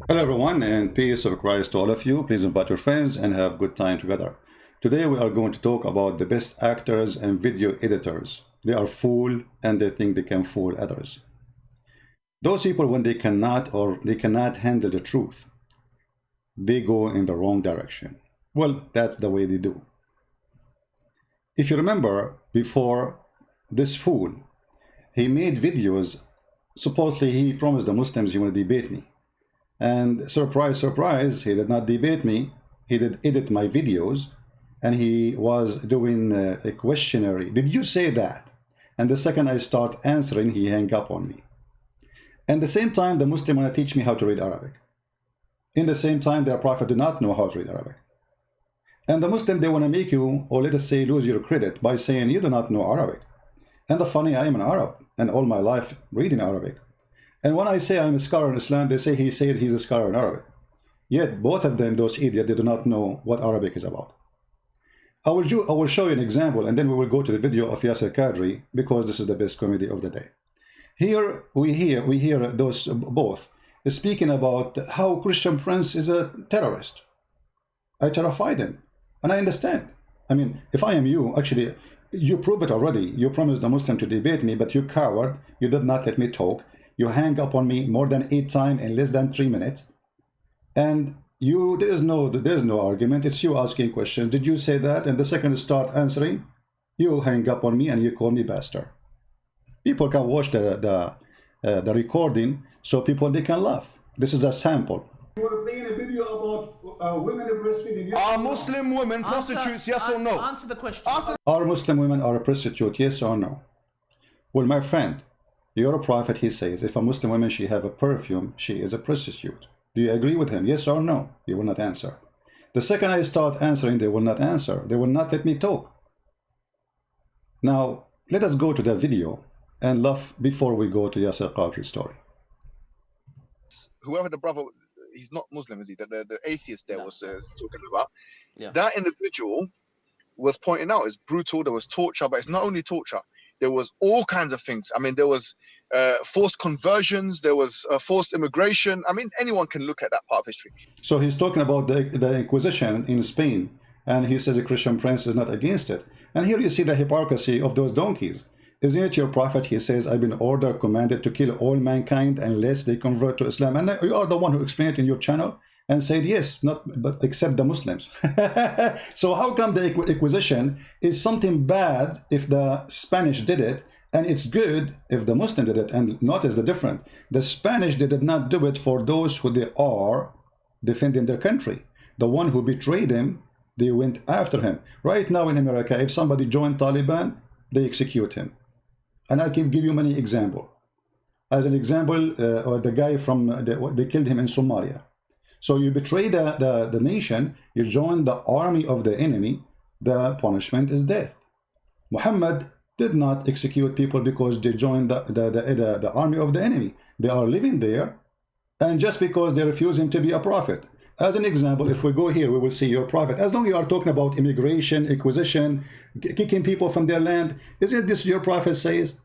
Hello everyone, and peace of Christ to all of you. Please invite your friends and have good time together. Today we are going to talk about the best actors and video editors. They are fool and they think they can fool others. Those people, when they cannot handle the truth, they go in the wrong direction. Well, that's the way they do. If you remember, before this fool, he made videos. Supposedly he promised the Muslims, he will debate me. And surprise, surprise, he did not debate me. He did edit my videos, and he was doing a questionnaire. Did you say that? And the second I start answering, he hang up on me. And the same time, the Muslim want to teach me how to read Arabic. In the same time, their prophet do not know how to read Arabic. And the Muslim, they want to make you, or let us say, lose your credit by saying you do not know Arabic. And the funny, I am an Arab, and all my life reading Arabic. And when I say I'm a scholar in Islam, they say he said he's a scholar in Arabic. Yet both of them, those idiots, they do not know what Arabic is about. I will show you an example, and then we will go to the video of Yasir Qadi, because this is the best comedy of the day. Here we hear those both speaking about how Christian Prince is a terrorist. I terrified him, and I understand. I mean, if I am you, actually, you prove it already. You promised the Muslim to debate me, but you coward. You did not let me talk. You hang up on me more than 8 times in less than 3 minutes, and there's no argument. It's you asking questions. Did you say that? And the second you start answering, you hang up on me and you call me bastard. People can watch the recording, so people they can laugh. This is a sample. You were playing a video about women breastfeeding. Are Muslim women prostitutes? Yes or no? Answer the question. Are Muslim women are a prostitute? Yes or no? Well, my friend, your prophet, he says, if a Muslim woman, she have a perfume, she is a prostitute. Do you agree with him? Yes or no? You will not answer. The second I start answering, they will not answer. They will not let me talk. Now, let us go to the video and laugh before we go to Yasir Qadi's story. Whoever the brother, he's not Muslim, is he? The atheist there was talking about. Yeah. That individual was pointing out it's brutal. There was torture, but it's not only torture. There was all kinds of things. I mean, there was forced conversions. There was forced immigration. I mean, anyone can look at that part of history. So he's talking about the Inquisition in Spain, and he says the Christian Prince is not against it. And here you see the hypocrisy of those donkeys. Isn't it your prophet? He says, I've been ordered, commanded to kill all mankind unless they convert to Islam. And you are the one who explained it in your channel and said, yes, but except the Muslims. So how come the Inquisition is something bad if the Spanish did it, and it's good if the Muslim did it? And notice the difference. The Spanish, they did not do it for those who they are defending their country. The one who betrayed them, they went after him. Right now in America, if somebody joined Taliban, they execute him. And I can give you many examples. As an example, the guy from, they killed him in Somalia. So you betray the nation, you join the army of the enemy, the punishment is death. Muhammad did not execute people because they joined the army of the enemy. They are living there, and just because they refuse him to be a prophet. As an example, if we go here, we will see your prophet. As long as you are talking about immigration, acquisition, kicking people from their land, isn't this your prophet says?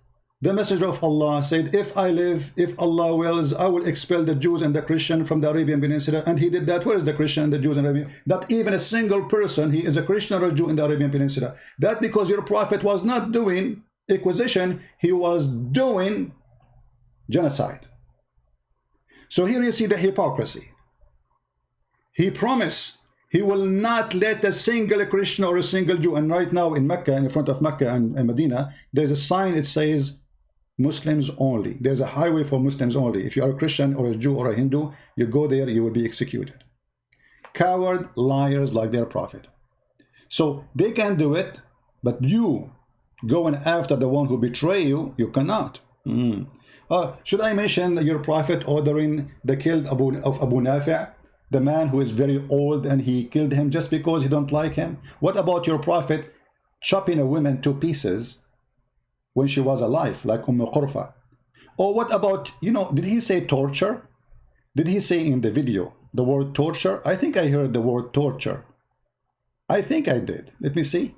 The messenger of Allah said, if I live, if Allah wills, I will expel the Jews and the Christian from the Arabian Peninsula. And he did that. Where is the Christian and the Jews in Arabia? Not even a single person, he is a Christian or a Jew in the Arabian Peninsula. That because your prophet was not doing acquisition, he was doing genocide. So here you see the hypocrisy. He promised he will not let a single Christian or a single Jew. And right now in Mecca, in front of Mecca and Medina, there's a sign, it says Muslims only. There's a highway for Muslims only. If you are a Christian or a Jew or a Hindu, you go there, you will be executed. Coward liars like their prophet. So they can do it, but you going after the one who betray you, you cannot. Should I mention your prophet ordering the kill of Abu Nafi'? The man who is very old, and he killed him just because he don't like him. What about your prophet chopping a woman to pieces when she was alive, like Qurfa? Or what about, did he say torture? Did he say in the video the word torture? I think I heard the word torture. I think I did. Let me see.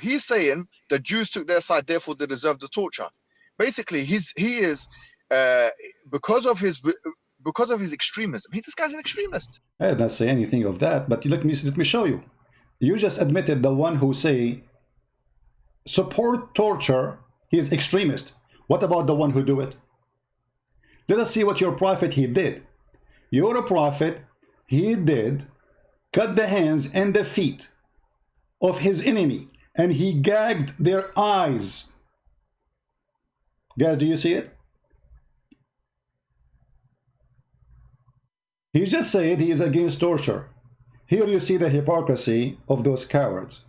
He's saying the Jews took their side, therefore they deserve the torture. Basically, he is because of his extremism. This guy's an extremist. I did not say anything of that, but let me show you. You just admitted the one who say support torture, he is extremist. What about the one who do it? Let us see what your prophet he did. Your prophet he did cut the hands and the feet of his enemy, and he gagged their eyes. Guys, do you see it? He just said he is against torture. Here you see the hypocrisy of those cowards.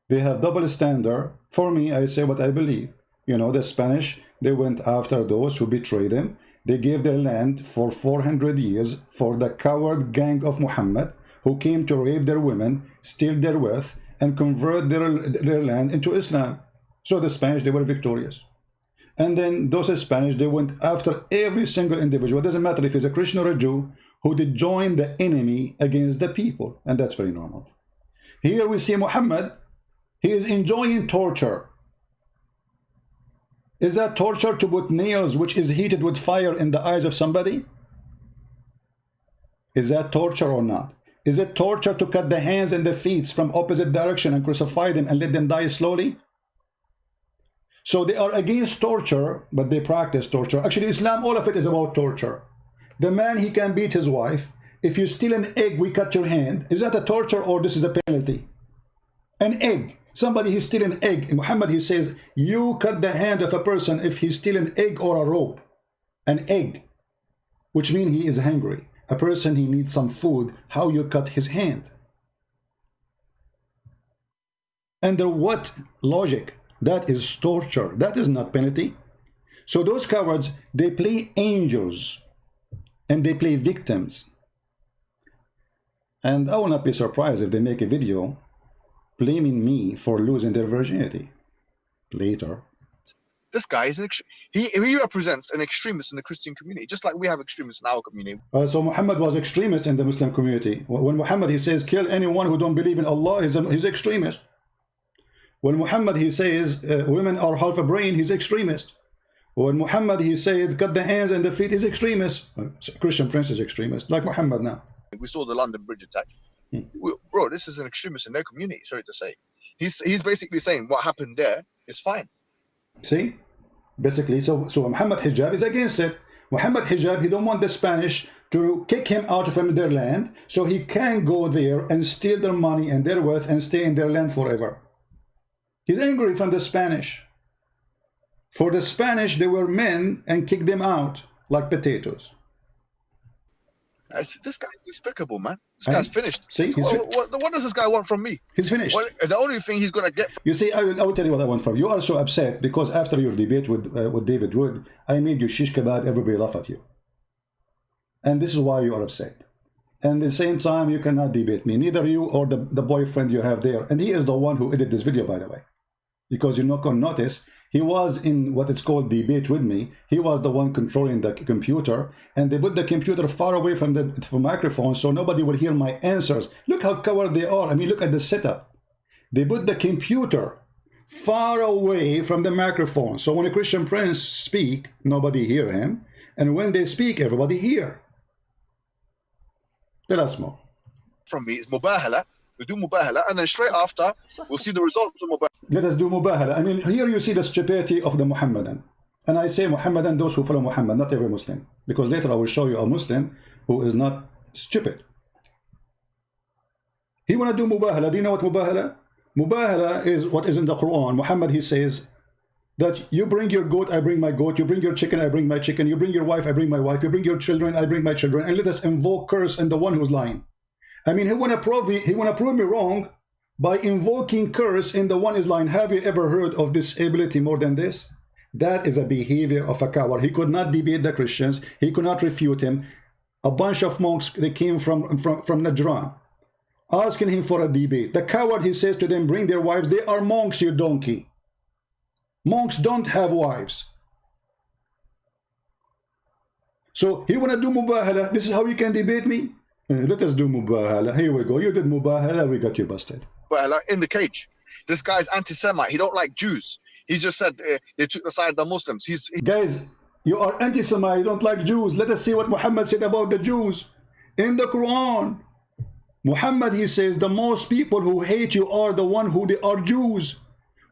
They have double standard. For me, I say what I believe. You know, the Spanish, they went after those who betrayed them. They gave their land for 400 years for the coward gang of Muhammad, who came to rape their women, steal their wealth, and convert their land into Islam. So the Spanish, they were victorious. And then those Spanish, they went after every single individual. It doesn't matter if he's a Christian or a Jew, who did join the enemy against the people. And that's very normal. Here we see Muhammad, he is enjoying torture. Is that torture to put nails which is heated with fire in the eyes of somebody? Is that torture or not? Is it torture to cut the hands and the feet from opposite direction and crucify them and let them die slowly? So they are against torture, but they practice torture. Actually, Islam, all of it is about torture. The man, he can beat his wife. If you steal an egg, we cut your hand. Is that a torture or this is a penalty? An egg. Somebody, he steal an egg. In Muhammad, he says, you cut the hand of a person if he steal an egg or a rope. An egg, which means he is hungry. A person, he needs some food. How you cut his hand? Under what logic? That is torture. That is not penalty. So those cowards, they play angels and they play victims. And I will not be surprised if they make a video blaming me for losing their virginity later. This guy is he represents an extremist in the Christian community, just like we have extremists in our community. So Muhammad was extremist in the Muslim community. When Muhammad, he says, kill anyone who don't believe in Allah, he's extremist. When Muhammad, he says, women are half a brain, he's extremist. When Muhammad, he said, cut the hands and the feet, he's extremist. Christian Prince is extremist, like Muhammad now. We saw the London Bridge attack. Bro, this is an extremist in their community, sorry to say. He's basically saying what happened there is fine. See? Basically, so Muhammad Hijab is against it. Muhammad Hijab, he don't want the Spanish to kick him out from their land, so he can go there and steal their money and their wealth and stay in their land forever. He's angry from the Spanish. For the Spanish, they were men and kicked them out like potatoes. This guy's despicable, man. This guy's finished. See, what does this guy want from me? He's finished. Well, the only thing he's gonna get. You see, I will tell you what I want from you. You are so upset because after your debate with David Wood, I made you shish kebab. Everybody laughed at you, and this is why you are upset. And at the same time, you cannot debate me. Neither you or the boyfriend you have there. And he is the one who edited this video, by the way, because you're not gonna notice. He was in what is called debate with me. He was the one controlling the computer, and they put the computer far away from the microphone so nobody will hear my answers. Look how coward they are. I mean, look at the setup. They put the computer far away from the microphone. So when a Christian Prince speak, nobody hear him. And when they speak, everybody hear. Tell us more. From me is mubahala. We do mubahala, and then straight after, we'll see the results of mubahala. Let us do mubahala. I mean, here you see the stupidity of the Muhammadan. And I say Muhammadan, those who follow Muhammad, not every Muslim. Because later I will show you a Muslim who is not stupid. He want to do mubahala. Do you know what mubahala? Mubahala is what is in the Quran. Muhammad, he says that you bring your goat, I bring my goat. You bring your chicken, I bring my chicken. You bring your wife, I bring my wife. You bring your children, I bring my children. And let us invoke curse in the one who's lying. I mean, he want to prove me wrong by invoking curse in the one is lying. Have you ever heard of this ability more than this? That is a behavior of a coward. He could not debate the Christians. He could not refute him. A bunch of monks, they came from Najran, asking him for a debate. The coward, he says to them, bring their wives. They are monks, you donkey. Monks don't have wives. So he want to do mubahala. This is how you can debate me? Let us do mubahala. Here we go. You did mubahala, we got you busted. Mubahala in the cage. this guy's anti-Semite. He don't like Jews. He just said they took the side of the Muslims. Guys, you are anti-Semite, you don't like Jews. Let us see what Muhammad said about the Jews in the Quran. Muhammad, he says, the most people who hate you are the one who they are Jews.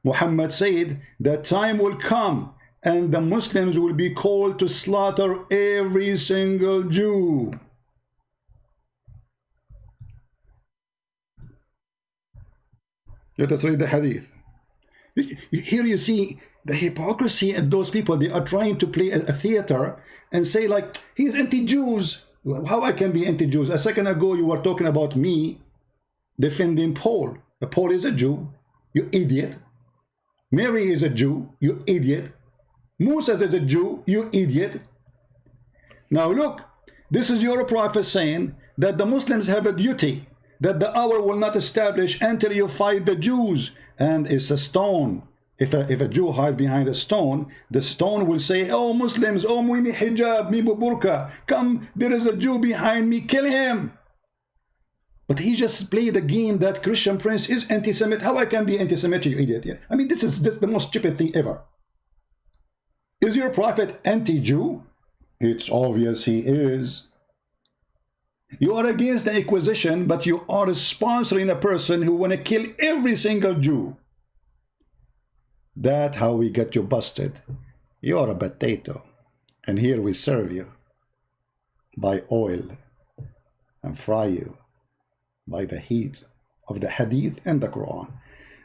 Muhammad said that time will come and the Muslims will be called to slaughter every single Jew. Let us read the hadith. Here you see the hypocrisy of those people. They are trying to play a theater and say like, he's anti-Jews. How I can be anti-Jews? A second ago you were talking about me defending Paul. Paul is a Jew, you idiot. Mary is a Jew, you idiot. Moses is a Jew, you idiot. Now look, this is your prophet saying that the Muslims have a duty, that the hour will not establish until you fight the Jews. And it's a stone. If a Jew hides behind a stone, the stone will say, oh Muslims, oh mi hijab, mi burqa, come, there is a Jew behind me, kill him. But he just played the game that Christian Prince is anti-Semitic. How I can be anti-Semitic, you idiot? Yeah. I mean, this is the most stupid thing ever. Is your prophet anti-Jew? It's obvious he is. You are against the Inquisition, but you are sponsoring a person who want to kill every single Jew. That's how we get you busted. You are a potato, and here we serve you by oil and fry you by the heat of the Hadith and the Quran,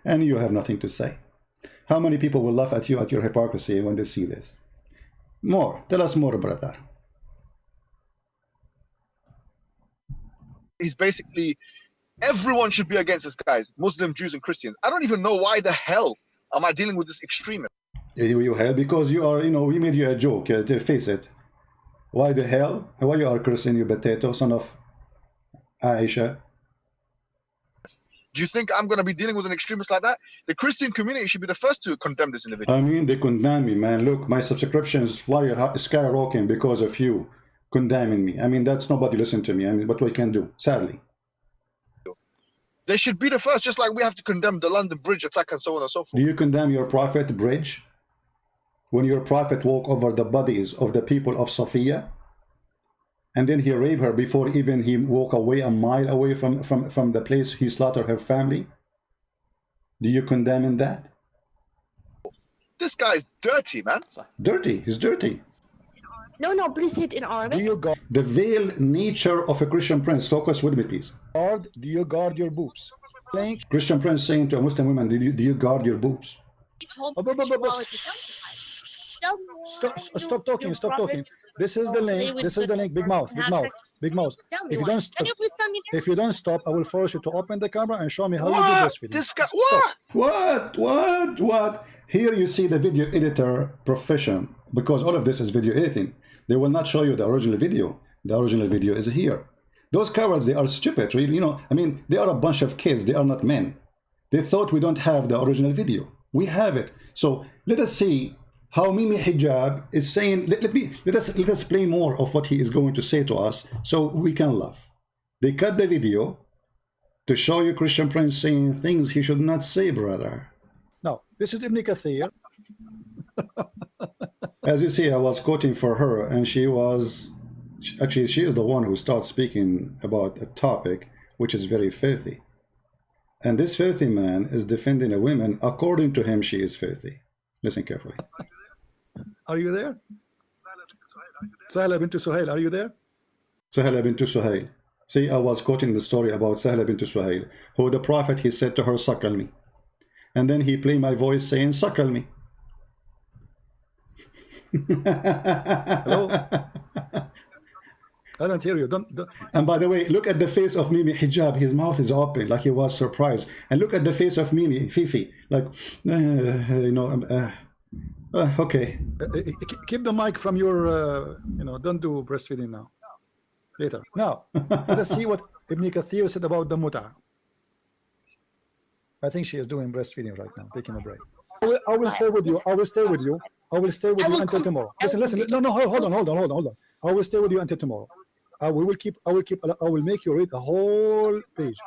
and you have nothing to say. How many people will laugh at you at your hypocrisy when they see this? More. Tell us more, brother. He's basically, everyone should be against this guys, Muslim, Jews, and Christians. I don't even know why the hell am I dealing with this extremist. You hell, because you are, you know, we made you a joke, to face it. Why the hell? Why you are Christian, you potato, son of Aisha? Do you think I'm going to be dealing with an extremist like that? The Christian community should be the first to condemn this individual. I mean, they condemn me, man. Look, my subscriptions skyrocketing because of you condemning me. I mean, that's nobody listen to me. I mean, what we can do, sadly. They should be the first, just like we have to condemn the London Bridge attack and so on and so forth. Do you condemn your prophet bridge? When your prophet walked over the bodies of the people of Sophia, and then he raped her before even he walked away a mile away from the place he slaughtered her family? Do you condemn in that? This guy's dirty, man. Dirty, he's dirty. No, please hit in Arabic. Do you guard The veiled nature of a Christian prince. Focus with me, please. do you guard your boobs? Plank. Christian prince saying to a Muslim woman, do you guard your boobs? Stop talking, stop talking. This is the link, big mouth. If you don't stop, I will force you to open the camera and show me how you do breastfeeding. This guy, What? Here you see the video editor profession, because all of this is video editing. They will not show you the original video. The original video is here. Those cowards, they are stupid, really. You know, I mean, they are a bunch of kids. They are not men. They thought we don't have the original video. We have it. So let us see how Mimi Hijab is saying. Let us play more of what he is going to say to us, so we can laugh. They cut the video to show you Christian Prince saying things he should not say, brother. Now, this is Ibn Kathir. As you see, I was quoting for her, and she is the one who starts speaking about a topic which is very filthy. And this filthy man is defending a woman. According to him, she is filthy. Listen carefully. Are you there? Sahla bint Suhail, are you there? Sahla bint Suhail. See, I was quoting the story about Sahla bint Suhail, who the Prophet, he said to her, suckle me. And then he played my voice saying, suckle me. Hello? I don't hear you. Don't. And by the way, look at the face of Mimi Hijab. His mouth is open, like he was surprised. And look at the face of Mimi, Fifi, like, okay. Keep the mic from your, don't do breastfeeding now. Later. Now, let us see what Ibn Kathir said about the mut'ah. I think she is doing breastfeeding right now, taking a break. I will stay with you. I will stay with you until tomorrow. Listen. No, hold on. I will stay with you until tomorrow. I will make you read the whole page.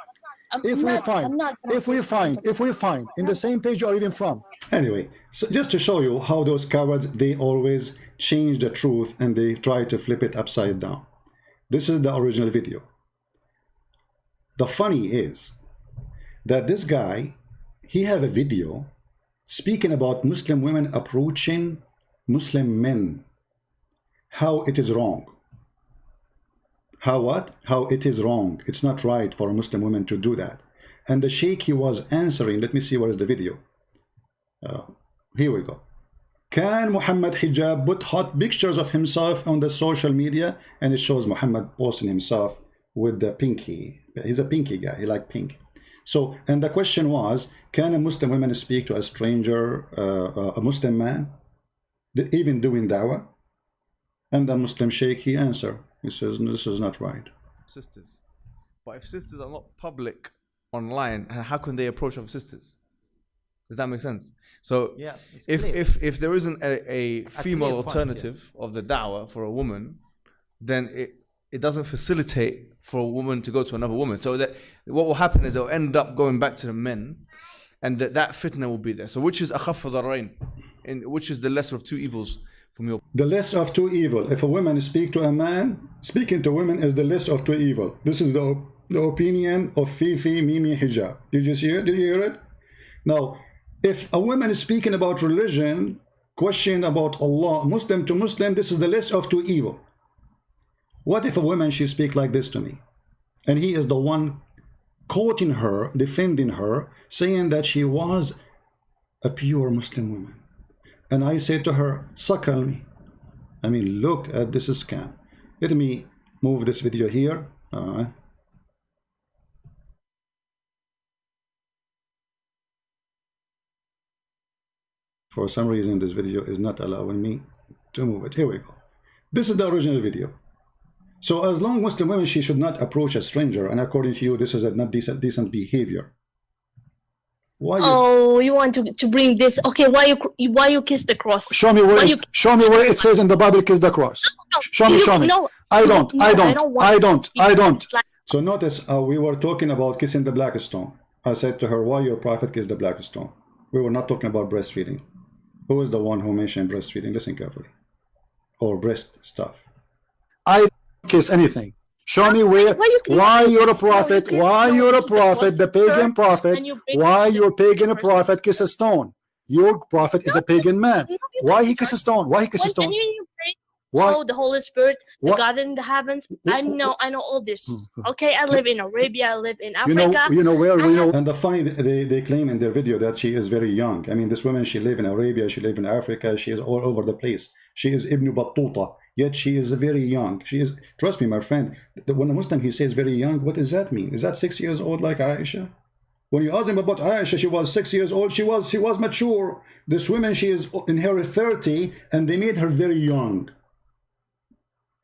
If we find in the same page you are reading from. Anyway, so just to show you how those cowards, they always change the truth and they try to flip it upside down. This is the original video. The funny is that this guy, he have a video speaking about Muslim women approaching Muslim men, how it is wrong. How what? How it is wrong. It's not right for a Muslim woman to do that. And the sheikh, he was answering. Let me see, where is the video? Here we go. Can Muhammad hijab put hot pictures of himself on the social media? And it shows Muhammad posting himself with the pinky. He's a pinky guy. He like pink. So, and the question was, can a Muslim woman speak to a stranger, a Muslim man, even doing dawah? And the Muslim sheikh, he answered. He says, this is not right. Sisters. But if sisters are not public online, how can they approach other sisters? Does that make sense? So yeah, if there isn't a female alternative of the da'wah for a woman, then it doesn't facilitate for a woman to go to another woman. So that what will happen is they'll end up going back to the men, and that fitna will be there. So which is akhaf ad-darrayn, which is the lesser of two evils from your... The less of two evil. If a woman speak to a man, speaking to women is the less of two evil. This is the opinion of Fifi Mimi Hijab. Did you see it? Did you hear it? Now, if a woman is speaking about religion, questioning about Allah, Muslim to Muslim, this is the less of two evil. What if a woman, she speak like this to me, and he is the one quoting her, defending her, saying that she was a pure Muslim woman, and I say to her, suckle me. I mean, look at this scam. Let me move this video here. For some reason, this video is not allowing me to move it. Here we go. This is the original video. So as long Muslim women, she should not approach a stranger, and according to you, this is not decent behavior. Why? You want to bring this? Okay, why you kiss the cross? Show me where show me where it says in the Bible, kiss the cross. Show me. No, I don't. So notice we were talking about kissing the black stone. I said to her, why your prophet kissed the black stone? We were not talking about breastfeeding. Who is the one who mentioned breastfeeding? Listen carefully. Or breast stuff. I kiss anything. Show me where, why you're a prophet, the pagan prophet, why your pagan prophet kiss a stone. Your prophet is a pagan man. Why he kiss a stone? Why he kiss a stone? Why? Oh, the Holy Spirit, the God in the heavens. I know all this. Okay, I live in Arabia, I live in Africa. You know where? And the funny, they claim in their video that she is very young. I mean, this woman, she live in Arabia, she live in Africa, she is all over the place. She is Ibn Battuta, yet she is very young. She is, trust me, my friend, when a Muslim, he says very young, what does that mean? Is that 6 years old like Aisha? When you ask him about Aisha, she was 6 years old, she was mature. This woman, she is in her 30, and they made her very young.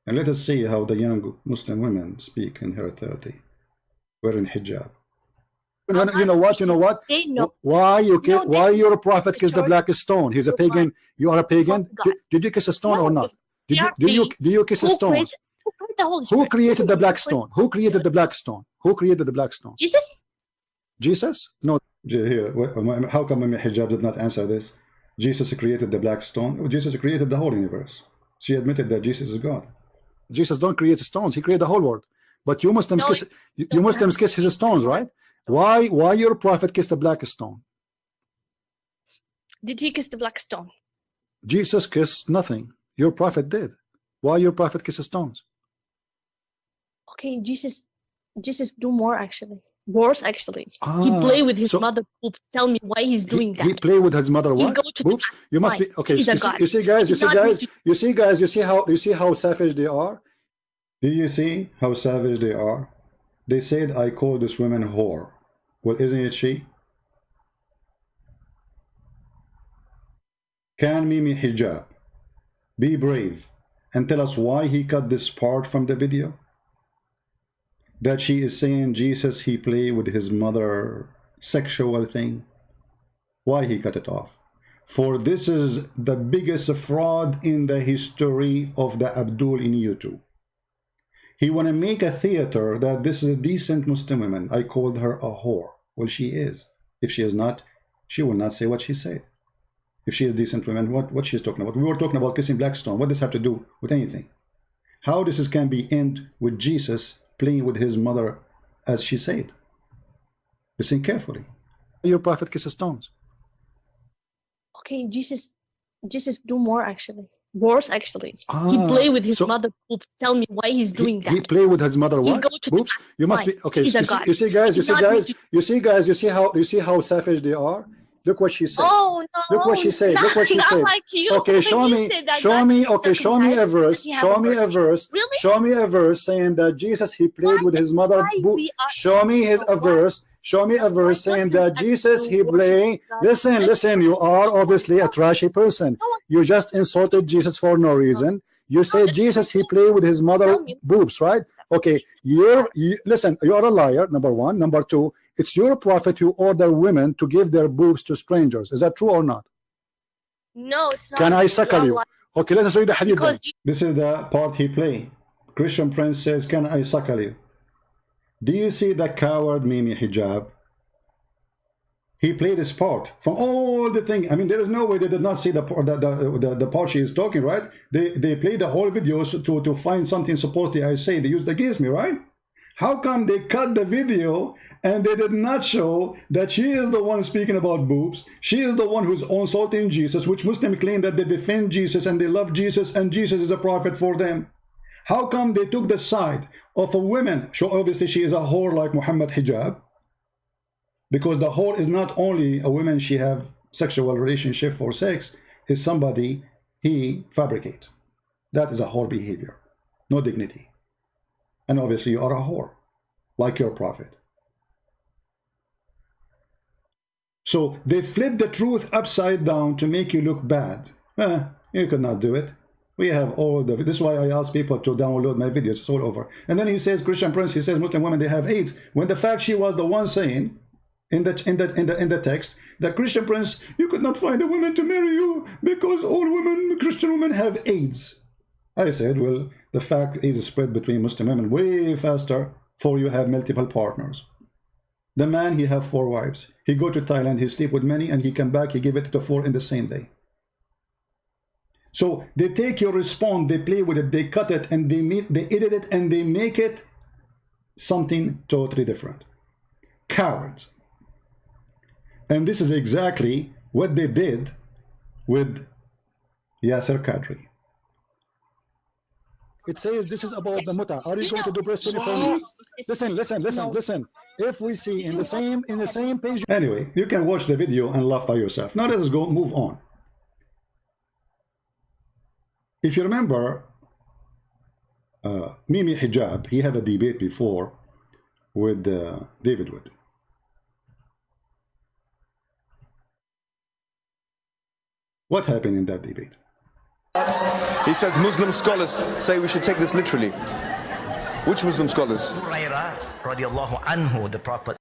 And let us see how the young Muslim women speak in her 30, wearing hijab. You know what? Why you're a prophet kiss the black stone? He's a pagan. You are a pagan. Did you kiss a stone or not? Do you kiss a stone? Who created the black stone? Who created the black stone? Who created the black stone? Jesus? Jesus? No. Here, how come hijab did not answer this? Jesus created the black stone. Jesus created the whole universe. She admitted that Jesus is God. Jesus don't create stones. He created the whole world. But you Muslims kiss his stones, right? Why your prophet kissed the black stone? Did he kiss the black stone? Jesus kissed nothing. Your prophet did. Why your prophet kisses stones? Okay, Jesus do more actually. Worse actually. He play with his mother boobs. Tell me why he's doing that. He play with his mother what? Boobs? You must be okay. You see how savage they are? Do you see how savage they are? They said I call this woman whore. Well, isn't it she? Can Mimi hijab be brave and tell us why he cut this part from the video? That she is saying Jesus, he play with his mother, sexual thing. Why he cut it off? For this is the biggest fraud in the history of the Abdul in YouTube. He want to make a theater that this is a decent Muslim woman. I called her a whore. Well, she is. If she is not, she will not say what she said. If she is decent woman, what she's talking about. We were talking about kissing Blackstone. What does this have to do with anything? How this can be end with Jesus playing with his mother as she said? Listen carefully. Your prophet kisses stones. Okay, Jesus do more actually. Worse actually. He play with his mother boobs. Tell me why he's doing that. He play with his mother what? Boobs? You must be okay. You see guys, you see how savage they are? Look what she said. Oh no! Look what she said. Look what she said. Like you. Okay, show me a verse. Show me a verse. Really? Show me a verse saying that Jesus he played with his mother. Show me a verse. Show me a verse saying that Jesus he played. Listen. You are obviously a trashy person. You just insulted Jesus for no reason. You said Jesus he played with his mother boobs, right? Okay, listen. You are a liar. Number one. Number two. It's your prophet who order women to give their boobs to strangers. Is that true or not? No, it's not. Can I suckle you? Okay, let us read the hadith. This is the part he play. Christian Prince says, can I suckle you? Do you see the coward Mimi hijab? He played his part from all the thing. I mean, there is no way they did not see the part she is talking, right? They played the whole video to find something supposedly I say they used against me, right? How come they cut the video and they did not show that she is the one speaking about boobs? She is the one who's insulting Jesus, which Muslims claim that they defend Jesus and they love Jesus and Jesus is a prophet for them. How come they took the side of a woman? So obviously she is a whore like Muhammad hijab. Because the whore is not only a woman she have sexual relationship for sex, is somebody he fabricate. That is a whore behavior. No dignity. And obviously you are a whore, like your prophet. So they flip the truth upside down to make you look bad. You could not do it. We have all the, this is why I ask people to download my videos, it's all over. And then he says, Christian Prince, he says Muslim women, they have AIDS. When the fact she was the one saying in the text that Christian Prince, you could not find a woman to marry you because all women, Christian women have AIDS. I said, well, the fact is spread between Muslim women way faster for you have multiple partners. The man, he have 4 wives. He go to Thailand, he sleep with many, and he come back, he give it to 4 in the same day. So they take your response, they play with it, they cut it, and they edit it, and they make it something totally different. Cowards. And this is exactly what they did with Yasir Qadi. It says this is about the muta. Are you going to do breastfeeding for me? Listen. If we see in the same page. Anyway, you can watch the video and laugh by yourself. Now let us go move on. If you remember, Mimi Hijab, he had a debate before with David Wood. What happened in that debate? He says Muslim scholars say we should take this literally. Which Muslim scholars? The Prophet.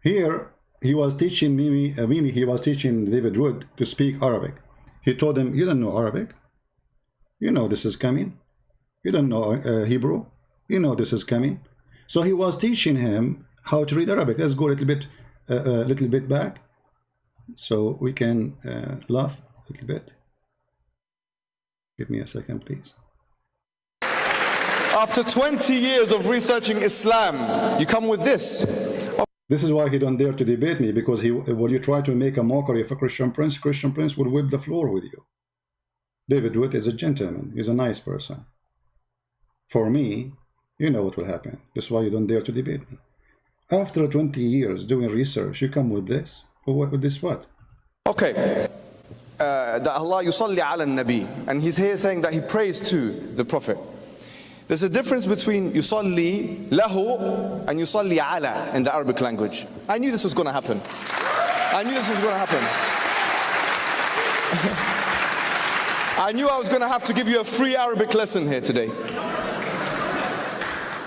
Here he was teaching Mimi, he was teaching David Wood to speak Arabic. He told him, you don't know Arabic. You know this is coming. You don't know Hebrew. You know this is coming. So he was teaching him how to read Arabic. Let's go a little bit back so we can laugh a little bit. Give me a second, please. After 20 years of researching Islam, you come with this. This is why he don't dare to debate me, because when you try to make a mockery of a Christian Prince will whip the floor with you. David Wood is a gentleman. He's a nice person. For me, you know what will happen. That's why you don't dare to debate me. After 20 years doing research, you come with this. With this what? Okay. That Allah yusalli ala nabi, and he's here saying that he prays to the Prophet. There's a difference between yusalli lahu and yusalli ala in the Arabic language. I knew this was going to happen. I knew I was going to have to give you a free Arabic lesson here today.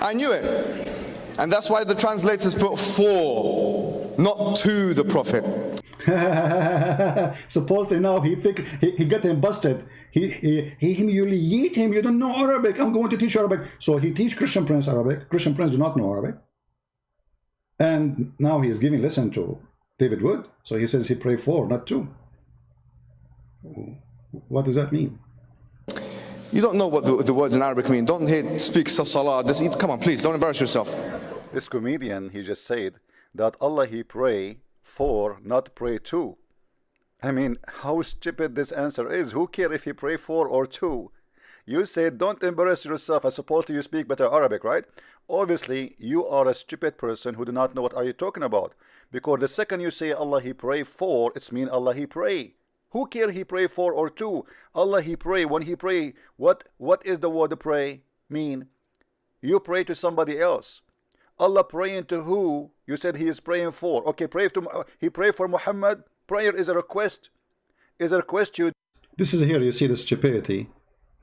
I knew it. And that's why the translators put for, not to the Prophet. Supposedly now he got him busted. He humiliate him. You don't know Arabic. I'm going to teach Arabic. So he teach Christian Prince Arabic. Christian Prince do not know Arabic. And now he is giving lesson to David Wood. So he says he pray 4, not 2. What does that mean? You don't know what the words in Arabic mean. Don't speak salah. Come on, please, don't embarrass yourself. This comedian, he just said that Allah he pray 4, not pray 2. I mean, how stupid this answer is. Who care if he pray 4 or 2? You said don't embarrass yourself. I suppose you speak better Arabic, right? Obviously, you are a stupid person who do not know what are you talking about. Because the second you say Allah he pray 4, it's mean Allah he pray. Who care he pray 4 or 2? Allah he pray. When he pray, what is the word pray mean? You pray to somebody else. Allah praying to who? You said he is praying for. Okay, he pray for Muhammad. Prayer is a request. Is a request you. This is here you see the stupidity.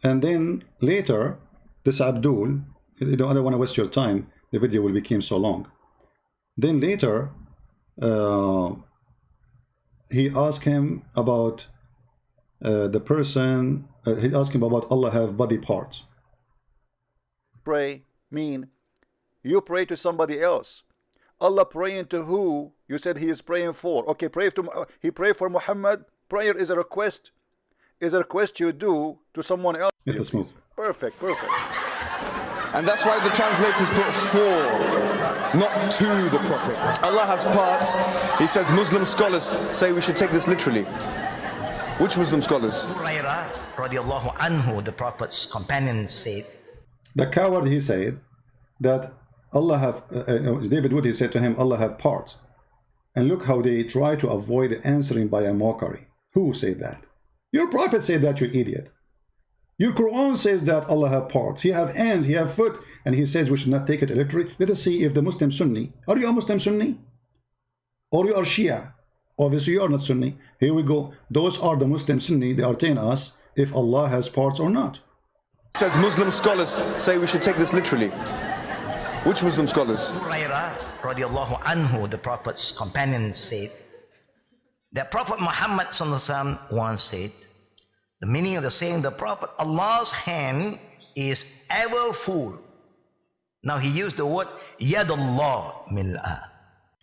And then later, this Abdul, I don't want to waste your time. The video will become so long. Then later, he asked him about the person. He asked him about Allah have body parts. Pray mean you pray to somebody else. Allah praying to who? You said he is praying for. Okay, he pray for Muhammad. Prayer is a request. Is a request you do to someone else. It is smooth. Perfect. And that's why the translators put 4, not to the Prophet. Allah has parts. He says Muslim scholars say we should take this literally. Which Muslim scholars? Hurairah radiallahu anhu, the Prophet's companion, said, the coward, he said that Allah have David Wood, he said to him, Allah have parts. And look how they try to avoid answering by a mockery. Who said that? Your Prophet said that, you idiot. Your Quran says that Allah have parts. He have hands, he have foot, and he says we should not take it literally. Let us see if the Muslim Sunni. Are you a Muslim Sunni? Or you are Shia? Obviously you are not Sunni. Here we go. Those are the Muslim Sunni. They are telling us if Allah has parts or not. It says Muslim scholars say we should take this literally. Which Muslim scholars? Hurairah radiallahu anhu, the Prophet's companion, said that Prophet Muhammad once said, the meaning of the saying, the Prophet, Allah's hand is ever full. Now he used the word Yadullah mil'a.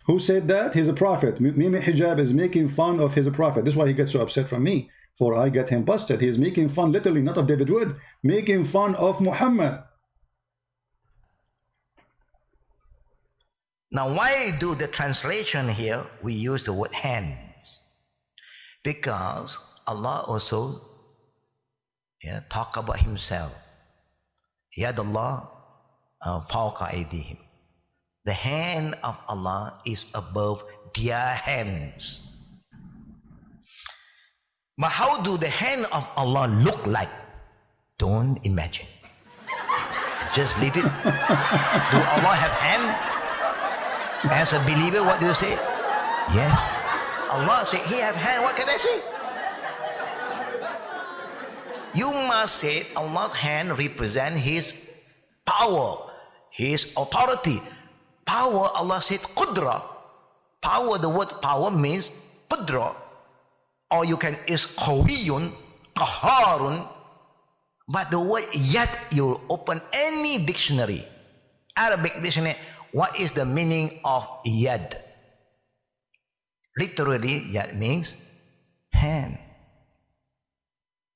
Who said that? He's a prophet. Mimi Hijab is making fun of his prophet. This is why he gets so upset from me. For I get him busted. He is making fun, literally, not of David Wood, making fun of Muhammad. Now why do the translation here we use the word hands? Because Allah also talk about himself. Yadullah fawqa aydihim. The hand of Allah is above their hands. But how do the hand of Allah look like? Don't imagine. Just leave it. Do Allah have hand? As a believer, what do you say? Yeah. Allah say He have hand. What can I say? You must say Allah's hand represent His power, His authority. Power, Allah said qudra. Power, the word power means qudra. Or you can, is qawiyun, qaharun. But the word yad, you open any dictionary, Arabic dictionary, what is the meaning of yad? Literally, yad means hand.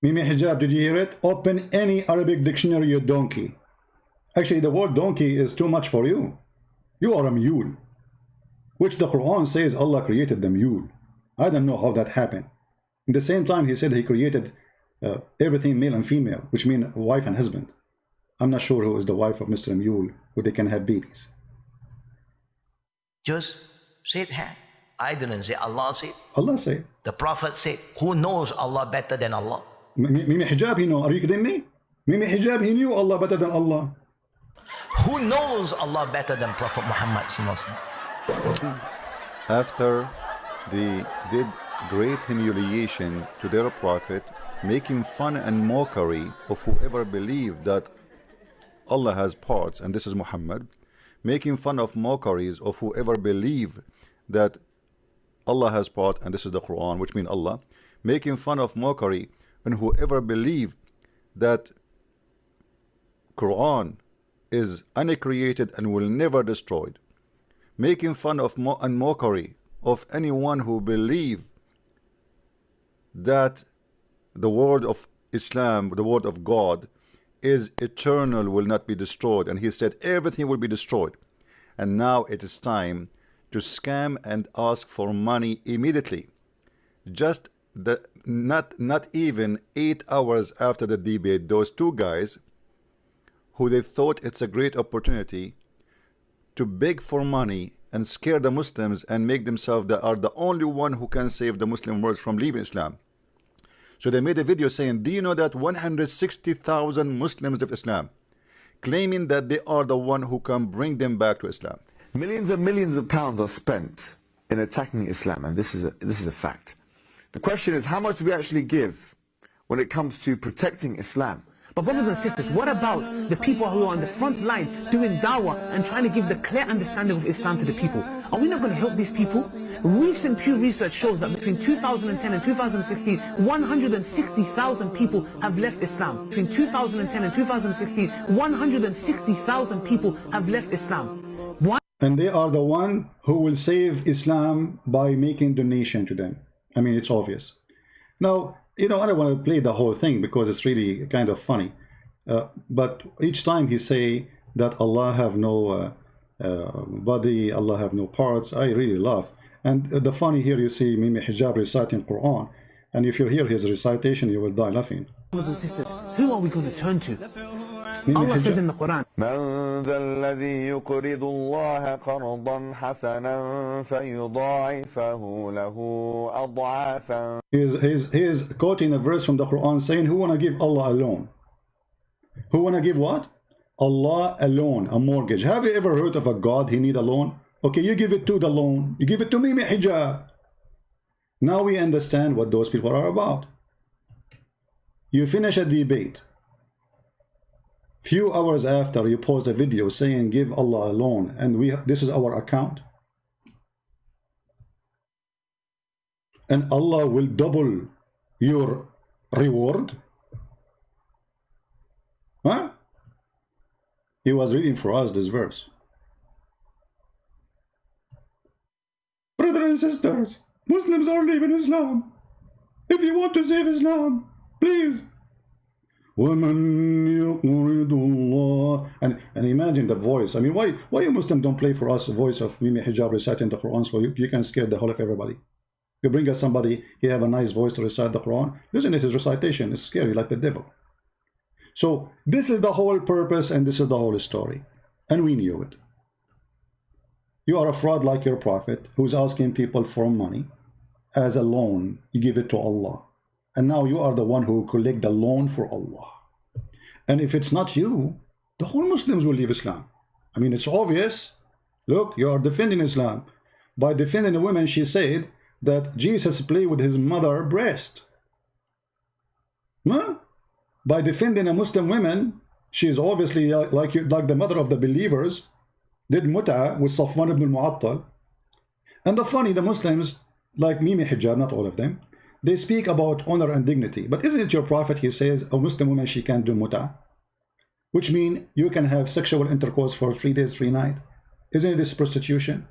Mimi Hijab, did you hear it? Open any Arabic dictionary, you donkey. Actually, the word donkey is too much for you. You are a mule, which the Quran says Allah created the mule. I don't know how that happened. At the same time, He said He created everything male and female, which means wife and husband. I'm not sure who is the wife of Mr. Mule, who they can have babies. Just said hand. I didn't say, Allah said. Allah said. The Prophet said, who knows Allah better than Allah? Mimi Hijab, he know. Are you kidding me? Mimi Hijab, he knew Allah better than Allah. Who knows Allah better than Prophet Muhammad? After they did great humiliation to their prophet, making fun and mockery of whoever believed that Allah has parts, and this is Muhammad, making fun of mockeries of whoever believe that Allah has brought, and this is the Quran, which means Allah, making fun of mockery, and whoever believe that Quran is uncreated and will never destroyed, making fun of and mockery of anyone who believe that the word of Islam, the word of God, is eternal, will not be destroyed, and he said everything will be destroyed, and now it is time to scam and ask for money immediately. Just not even 8 hours after the debate, those two guys who they thought it's a great opportunity to beg for money and scare the Muslims and make themselves that are the only one who can save the Muslim world from leaving Islam. So they made a video saying, do you know that 160,000 Muslims of Islam, claiming that they are the one who can bring them back to Islam. Millions and millions of pounds are spent in attacking Islam, and this is a fact. The question is, how much do we actually give when it comes to protecting Islam? But brothers and sisters, what about the people who are on the front line doing dawah and trying to give the clear understanding of Islam to the people? Are we not going to help these people? Recent Pew Research shows that between 2010 and 2016, 160,000 people have left Islam. Between 2010 and 2016, 160,000 people have left Islam. Why? And they are the one who will save Islam by making donation to them. I mean, it's obvious. Now, you know, I don't want to play the whole thing because it's really kind of funny. But each time he say that Allah have no body, Allah have no parts, I really laugh. And the funny here, you see Mimi Hijab reciting Quran, and if you hear his recitation, you will die laughing. Brothers and sisters, who are we going to turn to? Allah says in the Quran, من ذا الذي يقرض الله قرضا حسنا فيضاعفه له أضعافا. He is quoting a verse from the Quran saying, who want to give Allah a loan? Who want to give what? Allah a loan, a mortgage. Have you ever heard of a God he need a loan? Okay, you give it to the loan. You give it to Mimi Hijab. Now we understand what those people are about. You finish a debate. Few hours after, you post a video saying give Allah a loan, and this is our account, and Allah will double your reward. Huh? He was reading for us this verse. Brothers and sisters, Muslims are leaving Islam. If you want to save Islam, please. And imagine the voice. I mean, why you Muslims don't play for us the voice of Mimi Hijab reciting the Quran so you can scare the whole of everybody? You bring us somebody, he have a nice voice to recite the Quran. Listen to his recitation, it's scary like the devil. So this is the whole purpose, and this is the whole story, and we knew it. You are a fraud like your prophet, who's asking people for money as a loan. You give it to Allah. And now you are the one who collect the loan for Allah. And if it's not you, the whole Muslims will leave Islam. I mean, it's obvious. Look, you are defending Islam. By defending the women, she said that Jesus played with his mother's breast. Huh? By defending a Muslim woman, she is obviously like the mother of the believers, did mut'a with Safwan ibn al-Mu'attal. And the Muslims, like Mimi Hijab, not all of them, they speak about honor and dignity. But isn't it your prophet, he says, a Muslim woman, she can't do mut'a? Which means you can have sexual intercourse for 3 days, 3 nights. Isn't this prostitution?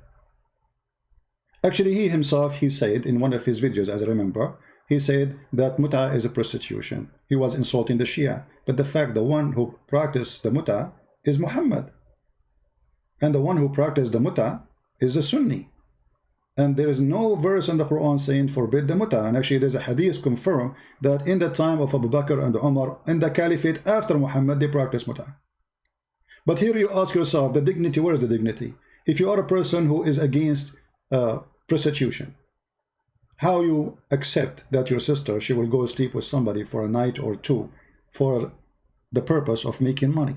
Actually, he himself, he said in one of his videos, as I remember, he said that mut'a is a prostitution. He was insulting the Shia. But the fact, the one who practiced the mut'a is Muhammad. And the one who practiced the mut'a is a Sunni. And there is no verse in the Quran saying forbid the mut'a. And actually there's a hadith confirm that in the time of Abu Bakr and Umar, in the caliphate after Muhammad, they practiced mut'a. But here you ask yourself, the dignity, where is the dignity? If you are a person who is against prostitution, how you accept that your sister, she will go sleep with somebody for a night or two for the purpose of making money?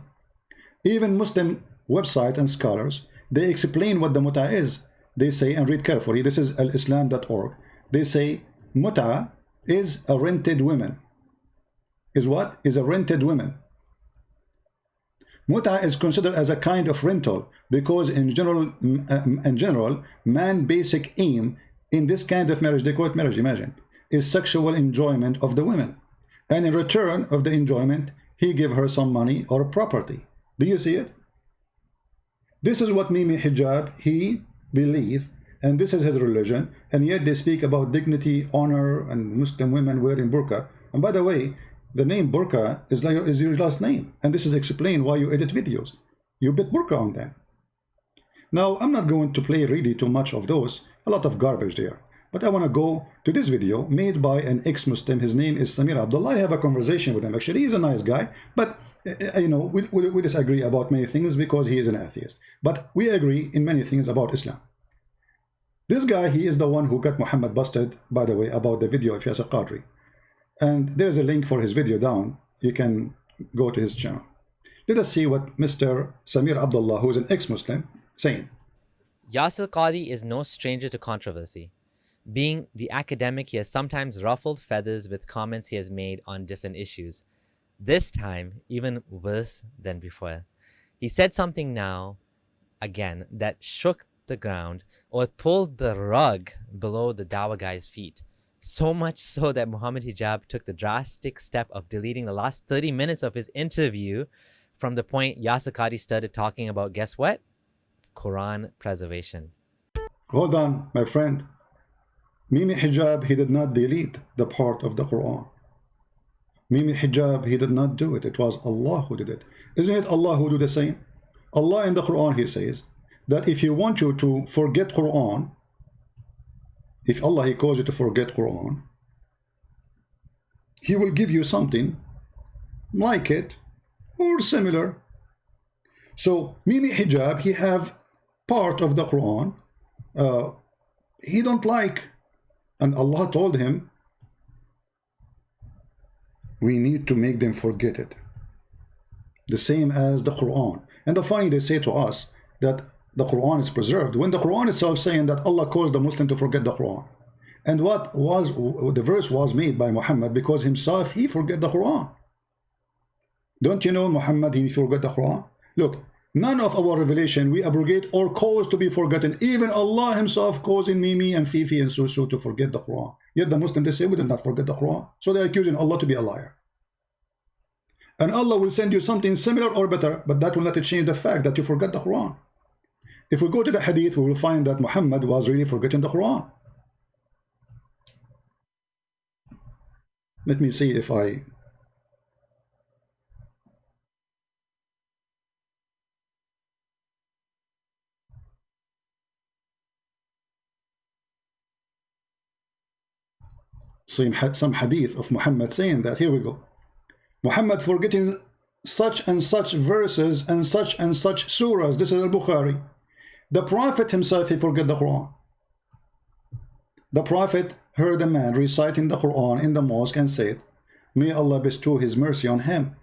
Even Muslim website and scholars, they explain what the mut'a is. They say, and read carefully, this is alislam.org. They say mut'a is a rented woman. Is what? Is a rented woman. Mut'a is considered as a kind of rental because in general, man's basic aim in this kind of marriage, they call it marriage, imagine, is sexual enjoyment of the women. And in return of the enjoyment, he give her some money or property. Do you see it? This is what Mimi Hijab, he believe, and this is his religion, and yet they speak about dignity, honor, and Muslim women wearing burqa. And by the way, the name burqa is your last name, and this is explained why you edit videos. You put burqa on them. Now, I'm not going to play really too much of those, a lot of garbage there. But I want to go to this video made by an ex-Muslim. His name is Samir Abdullah. I have a conversation with him. Actually, he's a nice guy, but you know, we disagree about many things because he is an atheist. But we agree in many things about Islam. This guy, he is the one who got Muhammad busted, by the way, about the video of Yasir Qadi. And there's a link for his video down. You can go to his channel. Let us see what Mr. Samir Abdullah, who is an ex-Muslim, saying. Yasir Qadi is no stranger to controversy. Being the academic, he has sometimes ruffled feathers with comments he has made on different issues. This time, even worse than before. He said something now, again, that shook the ground or pulled the rug below the Dawah guy's feet. So much so that Muhammad Hijab took the drastic step of deleting the last 30 minutes of his interview from the point Yasir Qadi started talking about, guess what? Quran preservation. Hold on, my friend. Mimi Hijab, he did not delete the part of the Quran. Mimi Hijab, he did not do it. It was Allah who did it. Isn't it Allah who do the same? Allah in the Quran, he says that if you want you to forget Quran, if Allah, he calls you to forget Quran, he will give you something like it or similar. So Mimi Hijab, he have part of the Quran he don't like, and Allah told him, we need to make them forget it. The same as the Quran. And the funny, they say to us that the Quran is preserved, when the Quran itself saying that Allah caused the Muslim to forget the Quran. And what was the verse was made by Muhammad because himself he forget the Quran. Don't you know Muhammad, he forgot the Quran? Look, none of our revelation we abrogate or cause to be forgotten. Even Allah himself causing Mimi and Fifi and Susu to forget the Quran. Yet the Muslims, they say we did not forget the Quran. So they're accusing Allah to be a liar. And Allah will send you something similar or better, but that will not change the fact that you forgot the Quran. If we go to the hadith, we will find that Muhammad was really forgetting the Quran. Let me see if I... some hadith of Muhammad saying that. Here we go. Muhammad forgetting such and such verses and such surahs. This is al-Bukhari. The Prophet himself, he forget the Quran. The Prophet heard a man reciting the Quran in the mosque and said, may Allah bestow his mercy on him,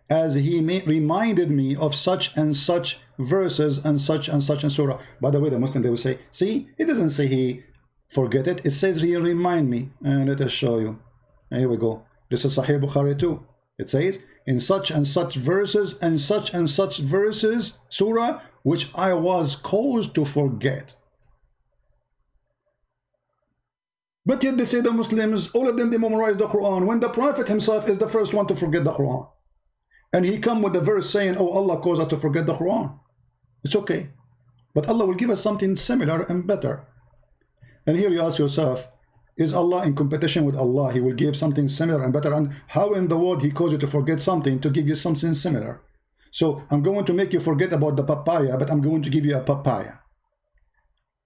as he reminded me of such and such verses and such and surah. By the way, the Muslim, they will say, see, it doesn't say he forget it, it says he remind me. And let us show you. Here we go. This is Sahih Bukhari too. It says, in such and such verses and such verses, surah, which I was caused to forget. But yet they say the Muslims, all of them, they memorize the Quran, when the Prophet himself is the first one to forget the Quran. And he come with the verse saying, oh, Allah caused us to forget the Quran. It's okay. But Allah will give us something similar and better. And here you ask yourself, is Allah in competition with Allah? He will give something similar and better. And how in the world he caused you to forget something to give you something similar? So I'm going to make you forget about the papaya, but I'm going to give you a papaya.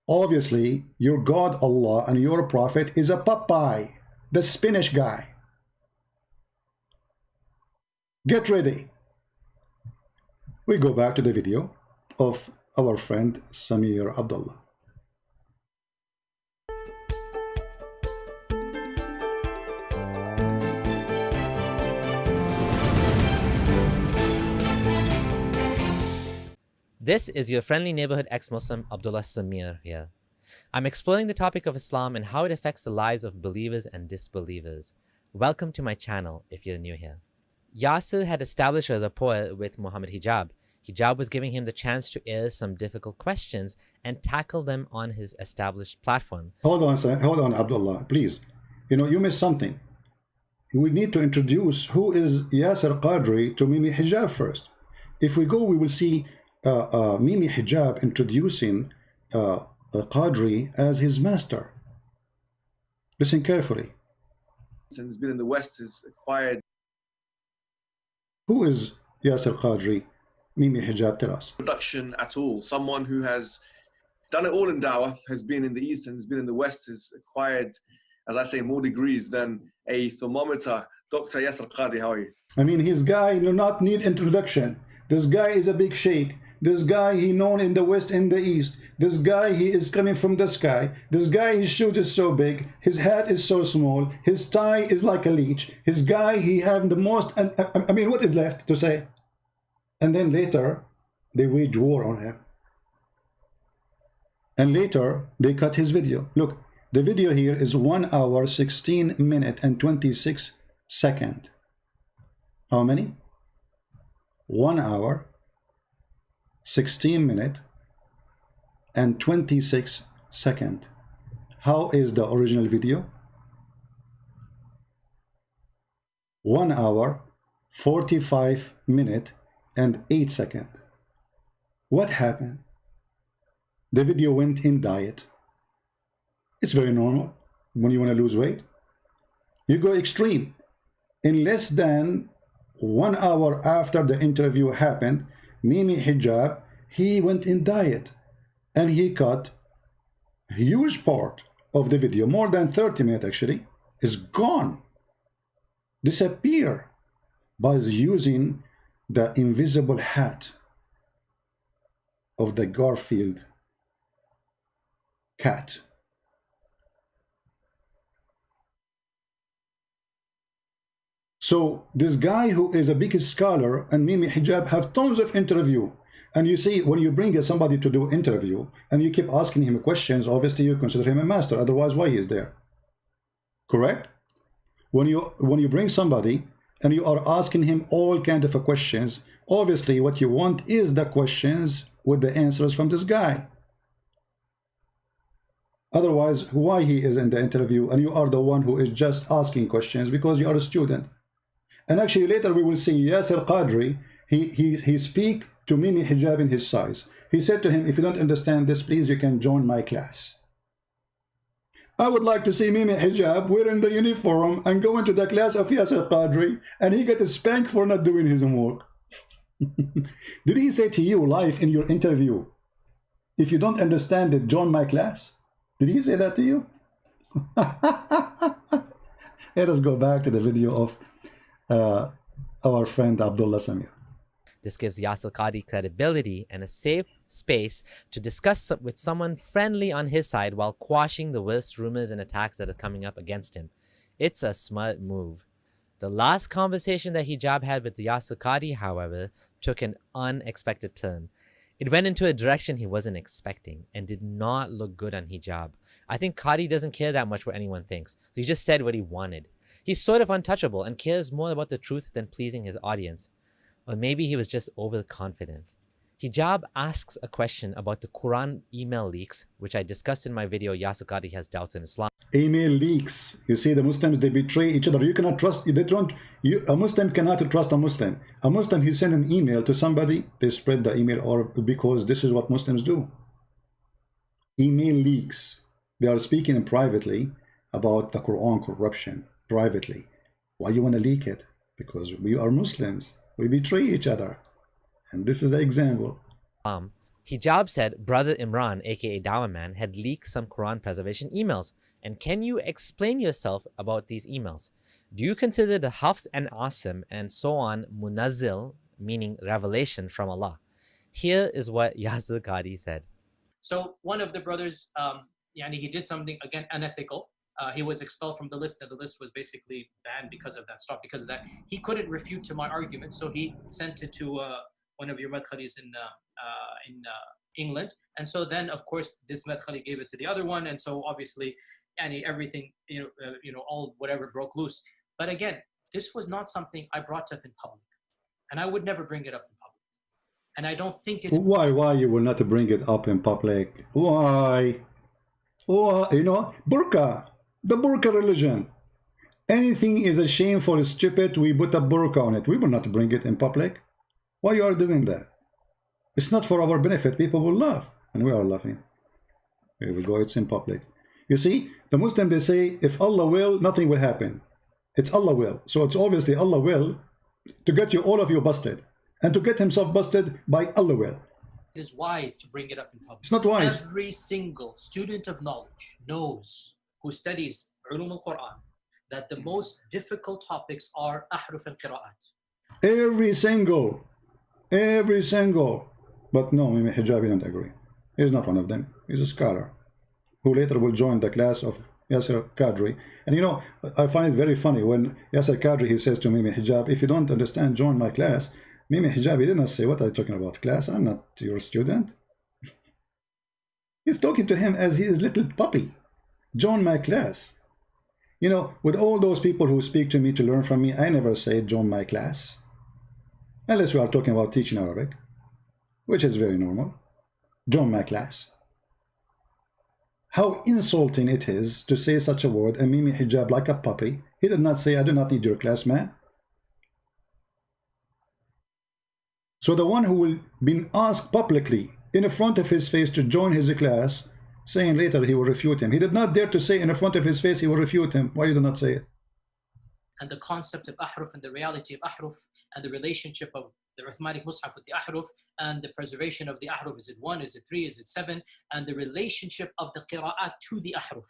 Obviously, your God Allah and your Prophet is a papaya, the spinach guy. Get ready. We go back to the video of our friend Samir Abdullah. This is your friendly neighborhood ex-Muslim Abdullah Samir here. I'm exploring the topic of Islam and how it affects the lives of believers and disbelievers. Welcome to my channel if you're new here. Yasir had established a rapport with Muhammad Hijab. Hijab was giving him the chance to air some difficult questions and tackle them on his established platform. Hold on, Abdullah, please. You know, you missed something. We need to introduce who is Yasir Qadi to Mimi Hijab first. If we go, we will see Mimi Hijab introducing Qadi as his master. Listen carefully. And has been in the West has acquired. Who is Yasir Qadi? Mimi Hijab, tell us. Production at all. Someone who has done it all in dawah, has been in the East and has been in the West, has acquired, as I say, more degrees than a thermometer. Dr. Yasir Qadi, how are you? I mean, his guy do not need introduction. This guy is a big sheikh. This guy, he known in the West and the East. This guy, he is coming from the sky. This guy, his shoes is so big. His hat is so small. His tie is like a leech. His guy, he have the most, I mean, what is left to say? And then later, they wage war on him. And later, they cut his video. Look, the video here is 1 hour, 16 minutes, and 26 seconds. How many? 1 hour, 16 minutes, and 26 seconds. How is the original video? 1 hour, 45 minutes, and 8 seconds. What happened? The video went in diet. It's very normal when you want to lose weight. You go extreme. In less than 1 hour after the interview happened, Mimi Hijab, he went in diet and he cut a huge part of the video, more than 30 minutes actually, is gone, disappear by using the invisible hat of the Garfield cat. So this guy who is a big scholar and Mimi Hijab have tons of interview, and you see when you bring somebody to do interview and you keep asking him questions, obviously you consider him a master, otherwise why he is there? Correct? When you bring somebody and you are asking him all kind of questions, obviously what you want is the questions with the answers from this guy. Otherwise, why he is in the interview and you are the one who is just asking questions because you are a student. And actually later we will see Yasir Qadi, he speak to Mimi Hijab in his size. He said to him, if you don't understand this, please you can join my class. I would like to see Mimi Hijab wearing the uniform and go into the class of Yasir Qadi, and he get spanked for not doing his homework. Did he say to you live in your interview, if you don't understand it, join my class? Did he say that to you? Let us go back to the video of our friend Abdullah Samir. This gives Yasir Qadi credibility and a safe space to discuss with someone friendly on his side while quashing the worst rumors and attacks that are coming up against him. It's a smart move. The last conversation that Hijab had with Yasir Qadi, however, took an unexpected turn. It went into a direction he wasn't expecting and did not look good on Hijab. I think Qadi doesn't care that much what anyone thinks, so he just said what he wanted. He's sort of untouchable and cares more about the truth than pleasing his audience. Or maybe he was just overconfident. Hijab asks a question about the Quran email leaks, which I discussed in my video, Yasir Qadi Has Doubts in Islam. Email leaks. You see, the Muslims, they betray each other. You cannot trust, a Muslim cannot trust a Muslim. A Muslim, he send an email to somebody, they spread the email, or because this is what Muslims do. Email leaks. They are speaking privately about the Quran corruption, privately. Why you want to leak it? Because we are Muslims. We betray each other. And this is the example. Hijab said Brother Imran, aka Dawah Man, had leaked some Quran preservation emails. And can you explain yourself about these emails? Do you consider the Hafs and Asim and so on Munazzil, meaning revelation from Allah? Here is what Yasir Qadi said. So one of the brothers, he did something, again, unethical. He was expelled from the list, and the list was basically banned because of that, stopped because of that. He couldn't refute to my argument, so he sent it to one of your madkhalis in England. And so then, of course, this madkhali gave it to the other one, and so obviously, everything, all whatever broke loose. But again, this was not something I brought up in public, and I would never bring it up in public. And I don't think it. Why you will not bring it up in public? Why? You know, burqa, the burqa religion. Anything is a shameful, stupid, we put a burqa on it. We will not bring it in public. Why you are doing that? It's not for our benefit. People will laugh, and we are laughing. Here we go, it's in public. You see, the Muslims, they say, if Allah will, nothing will happen. It's Allah will. So it's obviously Allah will to get you, all of you, busted. And to get himself busted by Allah will. It is wise to bring it up in public. It's not wise. Every single student of knowledge knows, who studies Ulum al-Quran, that the most difficult topics are ahruf al-qira'at. Every single. But no, Mimi Hijabi don't agree. He's not one of them. He's a scholar who later will join the class of Yasir Qadi. And you know, I find it very funny when Yasir Qadi, he says to Mimi Hijab, if you don't understand, join my class. Mimi Hijab, he did not say, what are you talking about, class? I'm not your student. He's talking to him as he is little puppy. Join my class. You know, with all those people who speak to me to learn from me, I never say join my class. Unless we are talking about teaching Arabic, which is very normal. Join my class. How insulting it is to say such a word, and Mimi Hijab like a puppy. He did not say, I do not need your class, man. So the one who will be asked publicly in front of his face to join his class, saying later he will refute him. He did not dare to say in front of his face he will refute him. Why you do not say it? And the concept of ahruf and the reality of ahruf and the relationship of the Uthmanic Mus'haf with the ahruf and the preservation of the ahruf. Is it 1? Is it 3? Is it 7? And the relationship of the qira'at to the ahruf.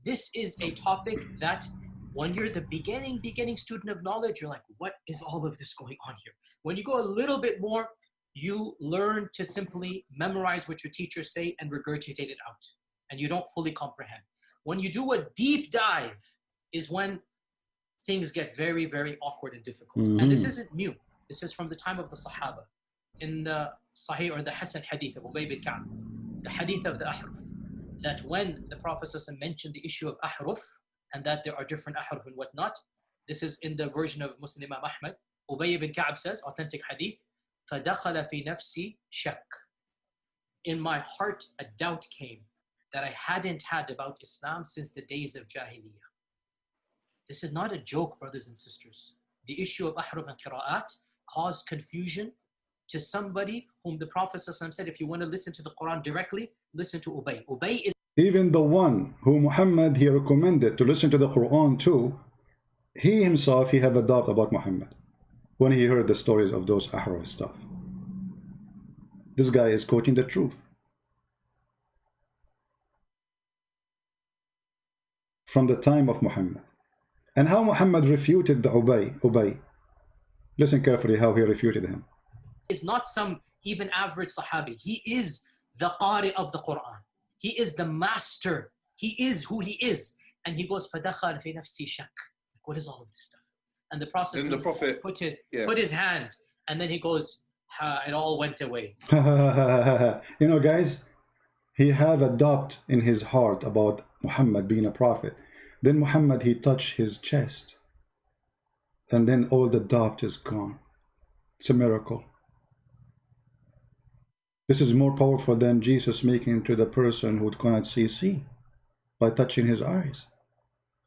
This is a topic that when you're the beginning student of knowledge, you're like, what is all of this going on here? When you go a little bit more, you learn to simply memorize what your teachers say and regurgitate it out. And you don't fully comprehend. When you do a deep dive is when things get very, very awkward and difficult. And this isn't new. This is from the time of the Sahaba. In the Sahih or the Hasan Hadith of Ubay bin Ka'b, the Hadith of the Ahruf, that when the Prophet mentioned the issue of Ahruf, and that there are different Ahruf and whatnot, this is in the version of Muslim Imam Ahmad. Ubay bin Ka'b says, authentic Hadith, فَدَخَلَ فِي نَفْسِي شَكٍّ. In my heart, a doubt came that I hadn't had about Islam since the days of Jahiliyyah. This is not a joke, brothers and sisters. The issue of ahruf and qira'at caused confusion to somebody whom the Prophet said, if you want to listen to the Quran directly, listen to Ubay. Ubay is even the one who Muhammad he recommended to listen to the Quran to, he himself, he have a doubt about Muhammad when he heard the stories of those ahruf stuff. This guy is quoting the truth from the time of Muhammad. And how Muhammad refuted the Ubay. Listen carefully how he refuted him. Is not some even average Sahabi. He is the Qari of the Quran. He is the master. He is who he is. And he goes, فَدَخَلْ فِي نَفْسِي شَكٍّ. What is all of this stuff? And the Prophet put his hand, and then he goes, it all went away. You know, guys, he have a doubt in his heart about Muhammad being a prophet. Then Muhammad, he touched his chest. And then all the doubt is gone. It's a miracle. This is more powerful than Jesus speaking to the person who cannot see by touching his eyes.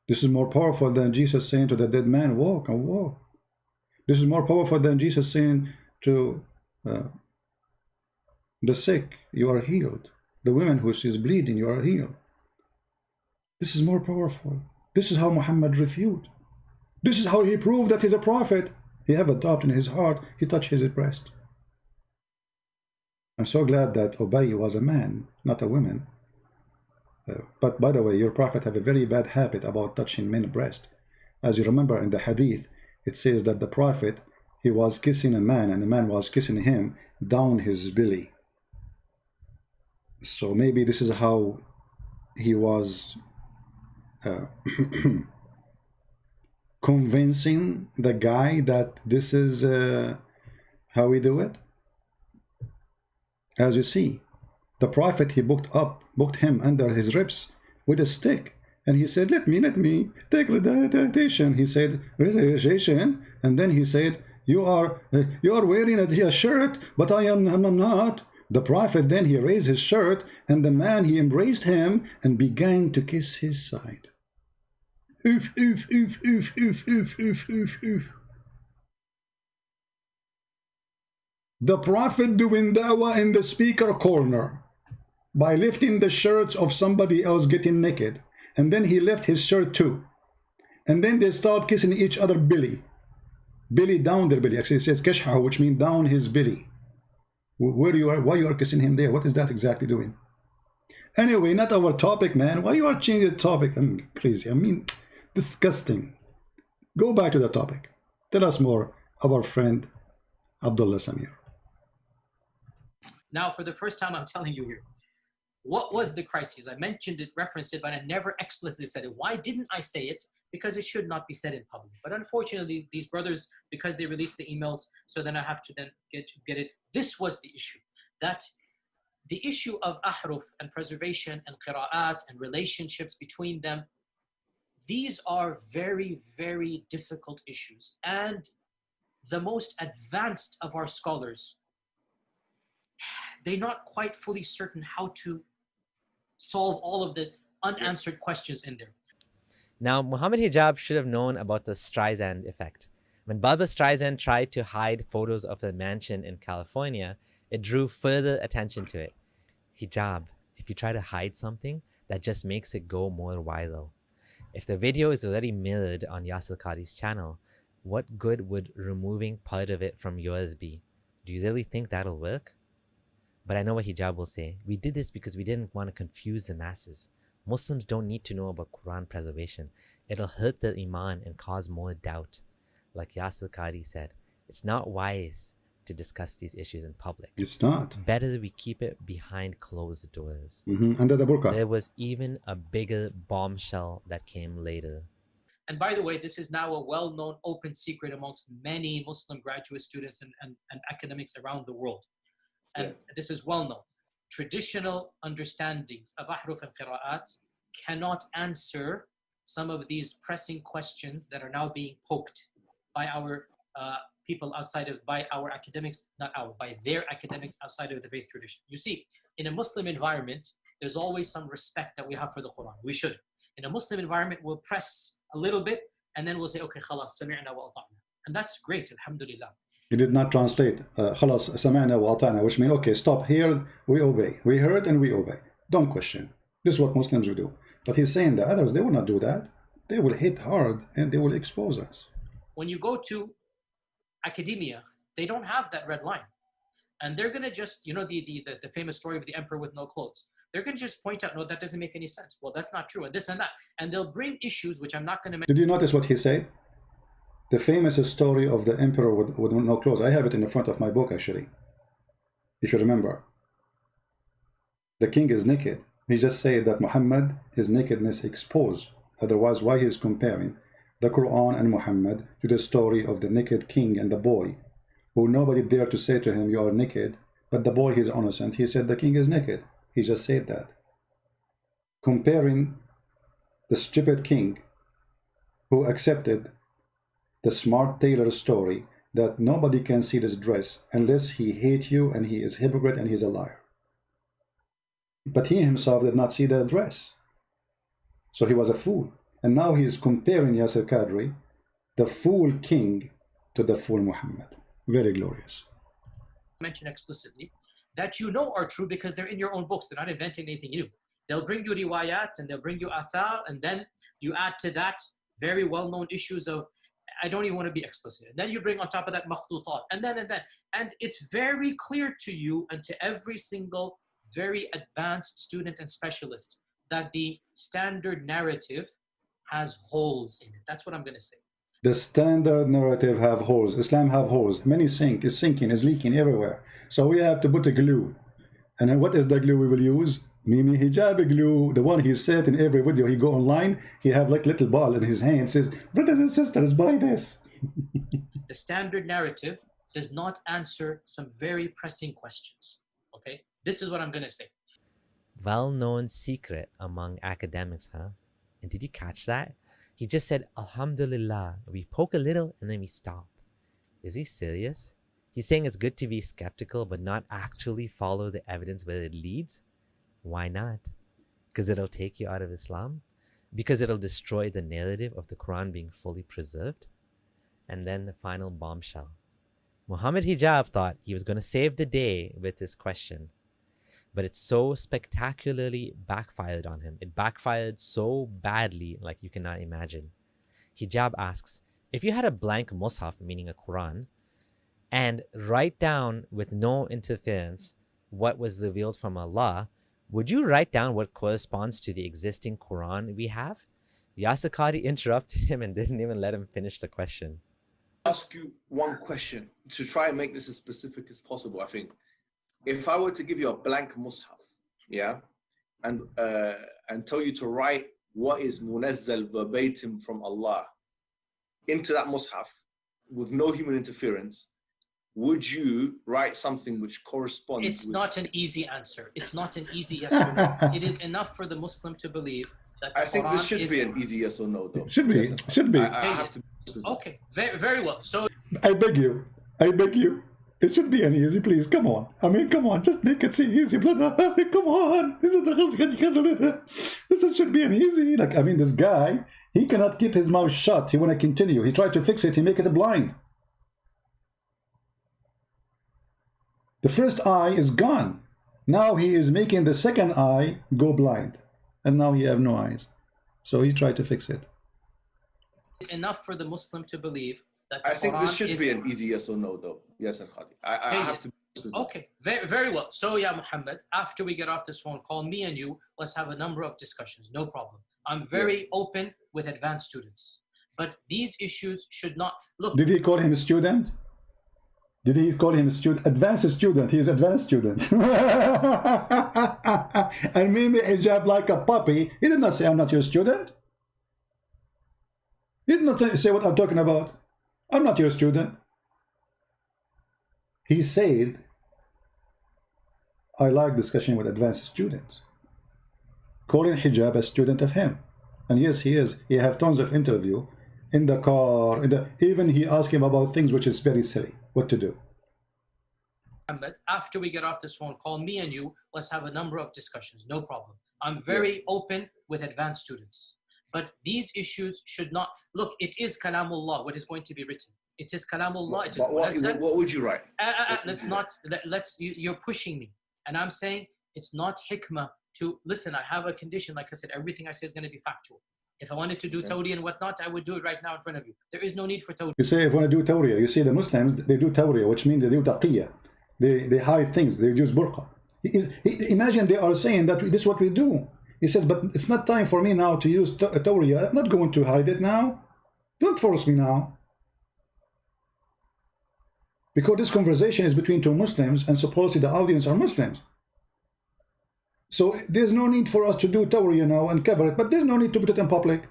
This is more powerful than Jesus saying to the dead man, walk and walk. This is more powerful than Jesus saying to the sick, you are healed. The woman who is bleeding, you are healed. This is more powerful. This is how Muhammad refuted. This is how he proved that he's a prophet. He have a doubt in his heart. He touched his breast. I'm so glad that Ubay was a man, not a woman. But by the way, your prophet have a very bad habit about touching men's breast. As you remember in the hadith, it says that the prophet, he was kissing a man and the man was kissing him down his belly. So maybe this is how he was convincing the guy that this is how we do it. As you see, the prophet, he booked him under his ribs with a stick, and he said, let me take recitation. He said recitation, and then he said, you are wearing a shirt, but I'm not. The Prophet then he raised his shirt, and the man he embraced him and began to kiss his side. Oof, oof, oof, oof, oof, oof, oof, oof, oof. The Prophet doing dawah in the speaker corner by lifting the shirts of somebody else getting naked, and then he left his shirt too, and then they start kissing each other belly down their belly. Actually it says kashha, which means down his belly. Where you are, why you are kissing him there? What is that exactly doing? Anyway, not our topic, man. Why you are changing the topic? I'm crazy. I mean, disgusting. Go back to the topic. Tell us more, our friend Abdullah Samir. Now, for the first time, I'm telling you here, what was the crisis? I mentioned it, referenced it, but I never explicitly said it. Why didn't I say it? Because it should not be said in public. But unfortunately, these brothers, because they released the emails, so then I have to then get it. This was the issue. That the issue of ahruf and preservation and qira'at and relationships between them, these are very, very difficult issues. And the most advanced of our scholars, they're not quite fully certain how to solve all of the unanswered questions in there. Now, Muhammad Hijab should have known about the Streisand effect. When Barbra Streisand tried to hide photos of the mansion in California, it drew further attention to it. Hijab, if you try to hide something, that just makes it go more viral. If the video is already mirrored on Yasir Qadi's channel, what good would removing part of it from yours be? Do you really think that'll work? But I know what Hijab will say. We did this because we didn't want to confuse the masses. Muslims don't need to know about Quran preservation. It'll hurt their iman and cause more doubt. Like Yasir Qadi said, it's not wise to discuss these issues in public. It's not. Better we keep it behind closed doors. Under the burqa. There was even a bigger bombshell that came later. And by the way, this is now a well-known open secret amongst many Muslim graduate students and academics around the world. And this is well known. Traditional understandings of ahruf and qira'at cannot answer some of these pressing questions that are now being poked by our people outside of, by our academics, by their academics outside of the faith tradition. You see, in a Muslim environment, there's always some respect that we have for the Quran. We should. In a Muslim environment, we'll press a little bit and then we'll say, okay, khalas, sami'na wa ata'na. And that's great, alhamdulillah. He did not translate خلاص سمعنا وأطعنا, which means okay, stop here, we obey. We heard and we obey. Don't question. This is what Muslims will do. But he's saying the others, they will not do that. They will hit hard and they will expose us. When you go to academia, they don't have that red line. And they're going to just, you know, the famous story of the emperor with no clothes. They're going to just point out, no, that doesn't make any sense. Well, that's not true. And this and that. And they'll bring issues which I'm not going to mention. Did you notice what he said? The famous story of the emperor with no clothes. I have it in the front of my book, actually. If you remember. The king is naked. He just said that Muhammad, his nakedness exposed. Otherwise, why he is comparing the Quran and Muhammad to the story of the naked king and the boy, who nobody dared to say to him, you are naked, but the boy, is innocent. He said the king is naked. He just said that. Comparing the stupid king who accepted the smart tailor story that nobody can see this dress unless he hates you and he is hypocrite and he's a liar. But he himself did not see the dress. So he was a fool. And now he is comparing Yasir Qadi, the fool king, to the fool Muhammad. Very glorious. Mention explicitly that you know are true because they're in your own books. They're not inventing anything new. They'll bring you riwayat and they'll bring you athar, and then you add to that very well-known issues of, I don't even want to be explicit. And then you bring on top of that makhtutat, and then. And it's very clear to you and to every single very advanced student and specialist that the standard narrative has holes in it. That's what I'm going to say. The standard narrative have holes. Islam have holes. Many is sinking, is leaking everywhere. So we have to put a glue. And then what is the glue we will use? Mimi hijab glue. The one he said in every video. He go online, he have like little ball in his hand, says, brothers and sisters, buy this. The standard narrative does not answer some very pressing questions. Okay? This is what I'm going to say. Well-known secret among academics, huh? And did you catch that? He just said, Alhamdulillah. We poke a little and then we stop. is he serious? He's saying it's good to be skeptical but not actually follow the evidence where it leads? Why not? Because it'll take you out of Islam? Because it'll destroy the narrative of the Quran being fully preserved? And then the final bombshell. Muhammad Hijab thought he was going to save the day with this question, but it so spectacularly backfired on him. It backfired so badly, like you cannot imagine. Hijab asks, if you had a blank mushaf, meaning a Quran, and write down with no interference what was revealed from Allah, would you write down what corresponds to the existing Quran we have? Yasir Qadi interrupted him and didn't even let him finish the question. Ask you one question to try and make this as specific as possible. I think if I were to give you a blank mushaf, yeah, and tell you to write what is munazzal verbatim from Allah into that mushaf with no human interference, would you write something which corresponds? It's not an easy answer. It's not an easy yes or no. It is enough for the Muslim to believe that the I think Quran this should is be an easy yes or no, though. It should be. It should be. I have to. Okay, very, very well. So I beg you. It should be an easy, please. Come on. I mean, come on. Just make it seem easy, brother. Come on. This should be an easy. Like, I mean, this guy, he cannot keep his mouth shut. He want to continue. He tried to fix it. He make it blind. The first eye is gone. Now he is making the second eye go blind. And now he have no eyes. So he tried to fix it. it's enough for the Muslim to believe that I the think Quran this should is be an easy yes or no, though. Yes, Qadi. I have to. Okay, very, very well. So, yeah, Muhammad, after we get off this phone call, me and you, let's have a number of discussions. No problem. I'm very open with advanced students. But these issues should not... Look. Did he call him a student? Did he call him a student? Advanced student. He is advanced student. And maybe hijab like a puppy. He did not say, I'm not your student. He did not say what I'm talking about. I'm not your student. He said, I like discussion with advanced students. Calling hijab a student of him. And yes, he is. He have tons of interview in the car. Even he asked him about things which is very silly. What to do. Muhammad, after we get off this phone call, me and you, let's have a number of discussions. No problem. I'm very open with advanced students. But these issues should not... Look, it is Kalamullah, what is going to be written. It is Kalamullah. It is what would you write? You're pushing me. And I'm saying it's not hikmah to... Listen, I have a condition. Like I said, everything I say is going to be factual. If I wanted to do tawri and whatnot, I would do it right now in front of you. There is no need for tawri. You say if you want to do tawriya, you see the Muslims, they do tawriya, which means they do taqiyya. They hide things. They use burqa. Imagine they are saying that this is what we do. He says, but it's not time for me now to use tawriya. I'm not going to hide it now. Don't force me now. Because this conversation is between two Muslims and supposedly the audience are Muslims. So there's no need for us to do tawriya now and cover it, but there's no need to put it in public.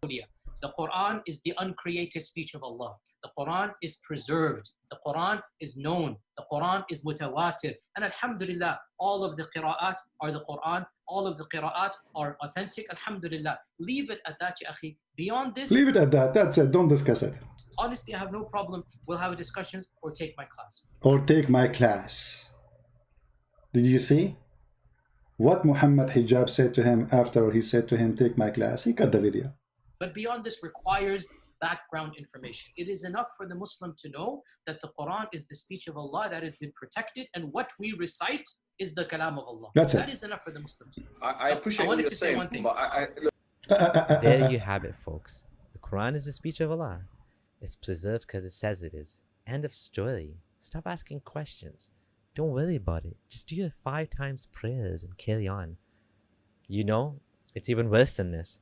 The Quran is the uncreated speech of Allah. The Quran is preserved. The Quran is known. The Quran is mutawatir. And alhamdulillah, all of the qira'at are the Quran. All of the qira'at are authentic. Alhamdulillah. Leave it at that, ya akhi. Beyond this... Leave it at that. That's it. Don't discuss it. Honestly, I have no problem. We'll have discussions or take my class. Or take my class. Did you see what Muhammad Hijab said to him after he said to him, take my class? He cut the video. But beyond this requires background information. It is enough for the Muslim to know that the Quran is the speech of Allah that has been protected, and what we recite is the kalam of Allah. That is enough for the Muslim to know. I appreciate what you're saying, but there you have it, folks. The Quran is the speech of Allah. It's preserved because it says it is. End of story. Stop asking questions. Don't worry about it. Just do your 5 times prayers and carry on. You know, it's even worse than this.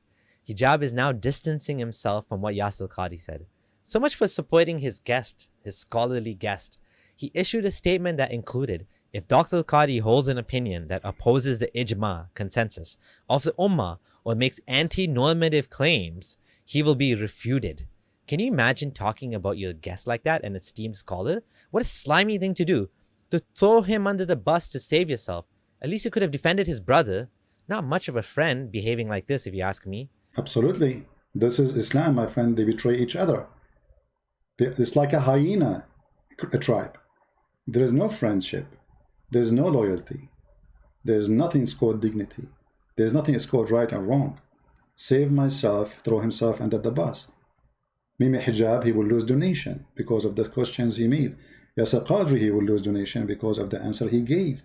Hijab is now distancing himself from what Yasir Qadi said. So much for supporting his guest, his scholarly guest. He issued a statement that included, if Dr. Qadi holds an opinion that opposes the ijma, consensus, of the ummah or makes anti-normative claims, he will be refuted. Can you imagine talking about your guest like that, an esteemed scholar? What a slimy thing to do. To throw him under the bus to save yourself. At least you could have defended his brother. Not much of a friend behaving like this, if you ask me. Absolutely. This is Islam, my friend. They betray each other. It's like a hyena tribe. There is no friendship. There is no loyalty. There is nothing called dignity. There is nothing called right or wrong. Save myself, throw himself under the bus. Mimi Hijab, he will lose donation because of the questions he made. Yasir Qadi, he will lose donation because of the answer he gave.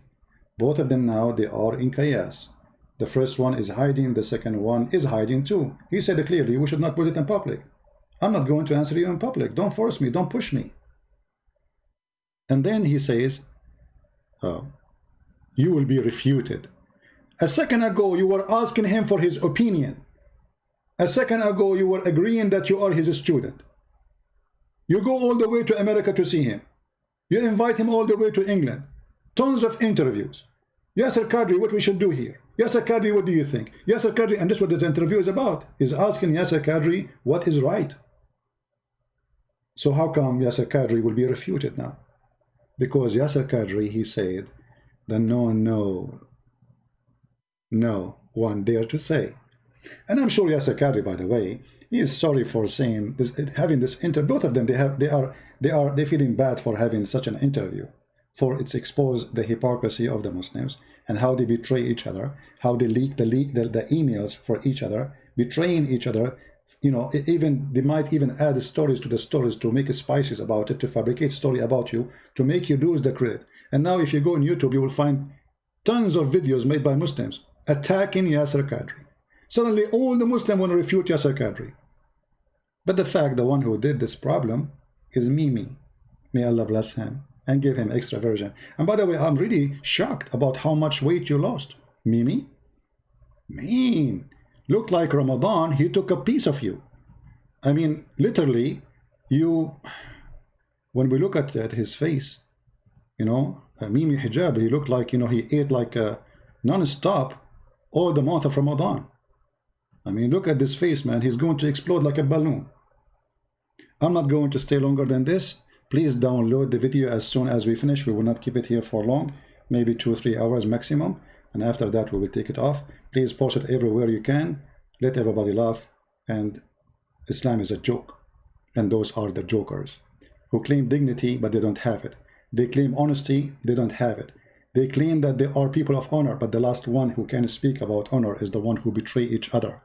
Both of them now, they are in chaos. The first one is hiding, the second one is hiding too. He said clearly, we should not put it in public. I'm not going to answer you in public. Don't force me, don't push me. And then he says, you will be refuted. A second ago, you were asking him for his opinion. A second ago, you were agreeing that you are his student. You go all the way to America to see him. You invite him all the way to England. Tons of interviews. Yasir Qadi, what we should do here? Yasir Qadi, what do you think? Yasir Qadi, and this is what this interview is about. He's asking Yasir Qadi what is right. So how come Yasir Qadi will be refuted now? Because Yasir Qadi, he said that no one dare to say. And I'm sure Yasir Qadi, by the way, he is sorry for saying this, having this interview. Both of them, they feeling bad for having such an interview, for it's exposed the hypocrisy of the Muslims and how they betray each other, how they leak the emails for each other, betraying each other. You know, they might even add stories to the stories to make spices about it, to fabricate story about you, to make you lose the credit. And now if you go on YouTube, you will find tons of videos made by Muslims attacking Yasir Qadi. Suddenly all the Muslims want to refute Yasir Qadi. But the fact, the one who did this problem is Mimi. May Allah bless him and give him extra version. And by the way, I'm really shocked about how much weight you lost. Mimi? Mean. Looked like Ramadan, he took a piece of you. I mean, literally, when we look at his face, you know, Mimi Hijab, he looked like, you know, he ate like a non-stop all the month of Ramadan. I mean, look at this face, man. He's going to explode like a balloon. I'm not going to stay longer than this. Please download the video as soon as we finish. We will not keep it here for long, maybe 2 or 3 hours maximum. And after that, we will take it off. Please post it everywhere you can. Let everybody laugh. And Islam is a joke. And those are the jokers who claim dignity, but they don't have it. They claim honesty, they don't have it. They claim that they are people of honor, but the last one who can speak about honor is the one who betray each other.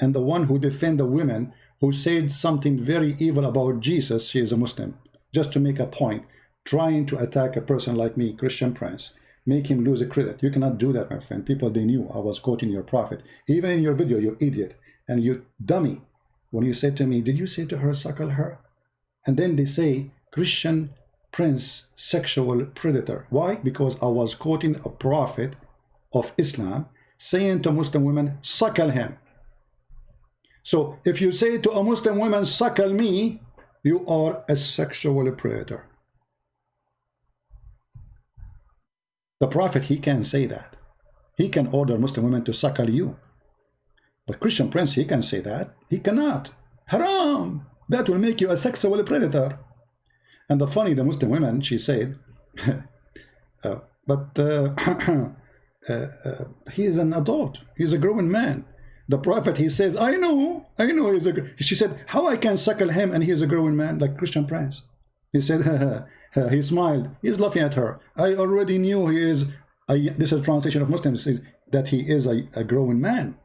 And the one who defend the women who said something very evil about Jesus, she is a Muslim, just to make a point, trying to attack a person like me, Christian Prince, make him lose a credit. You cannot do that, my friend. People, they knew I was quoting your prophet. Even in your video, you idiot and you dummy. When you said to me, did you say to her, suckle her? And then they say, Christian Prince, sexual predator. Why? Because I was quoting a prophet of Islam saying to Muslim women, suckle him. So if you say to a Muslim woman, suckle me, you are a sexual predator. The prophet, he can say that. He can order Muslim women to suckle you. But Christian Prince, he can say that. He cannot. Haram! That will make you a sexual predator. And the Muslim women, she said, he is an adult. He's a grown man. The prophet, he says, I know he's she said, how I can suckle him and he is a grown man like Christian Prince? He said, he smiled. He's laughing at her. I already knew he is, this is a translation of Muslims, that he is a grown man.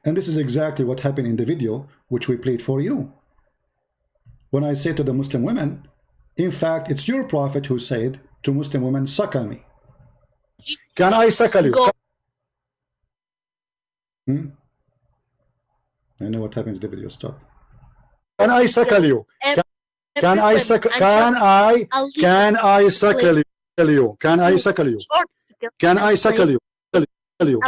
And this is exactly what happened in the video, which we played for you. When I say to the Muslim women, in fact, it's your prophet who said to Muslim women, suckle me. Can I suckle you? I know what happened to the video. Stop. Can I suckle you? Can I suckle you? Can I suckle you? Can I suckle you? Can I suckle you?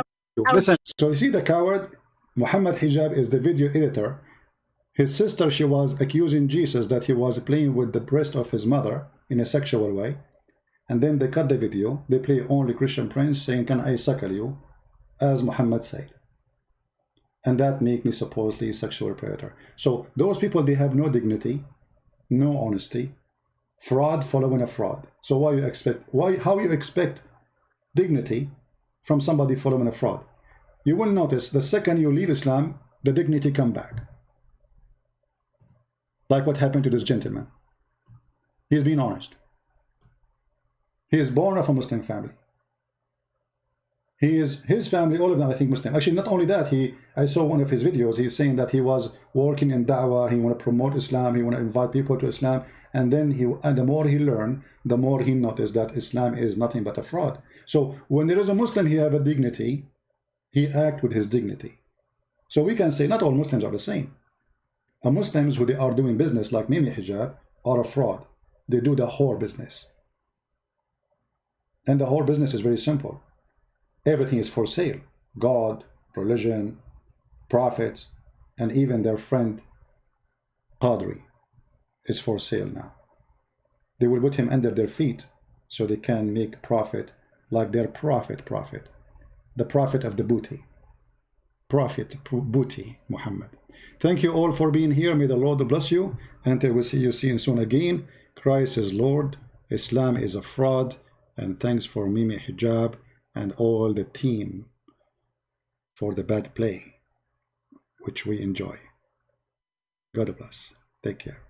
Listen. So you see the coward, Muhammad Hijab is the video editor. His sister, she was accusing Jesus that he was playing with the breast of his mother in a sexual way. And then they cut the video. They play only Christian Prince saying, can I suckle you? As Muhammad said. And that make me supposedly a sexual predator. So those people, they have no dignity, no honesty, fraud following a fraud. So how you expect dignity from somebody following a fraud? You will notice the second you leave Islam, the dignity come back. like what happened to this gentleman. He's being honest. He is born of a Muslim family. His family, all of them, I think, Muslim. Actually, not only that, I saw one of his videos. He's saying that he was working in da'wah. He want to promote Islam. He want to invite people to Islam. And then the more he learned, the more he noticed that Islam is nothing but a fraud. So when there is a Muslim, he have a dignity. He act with his dignity. So we can say not all Muslims are the same. Muslims who they are doing business like Mimi hijab are a fraud. They do the whore business. And the whore business is very simple. Everything is for sale. God, religion, prophets, and even their friend Qadri is for sale now. They will put him under their feet so they can make profit like their prophet, the prophet of the booty. Prophet, booty, Muhammad. Thank you all for being here. May the Lord bless you. Until we see you soon again. Christ is Lord. Islam is a fraud. And thanks for Mimi hijab and all the team for the bad play, which we enjoy. God bless. Take care.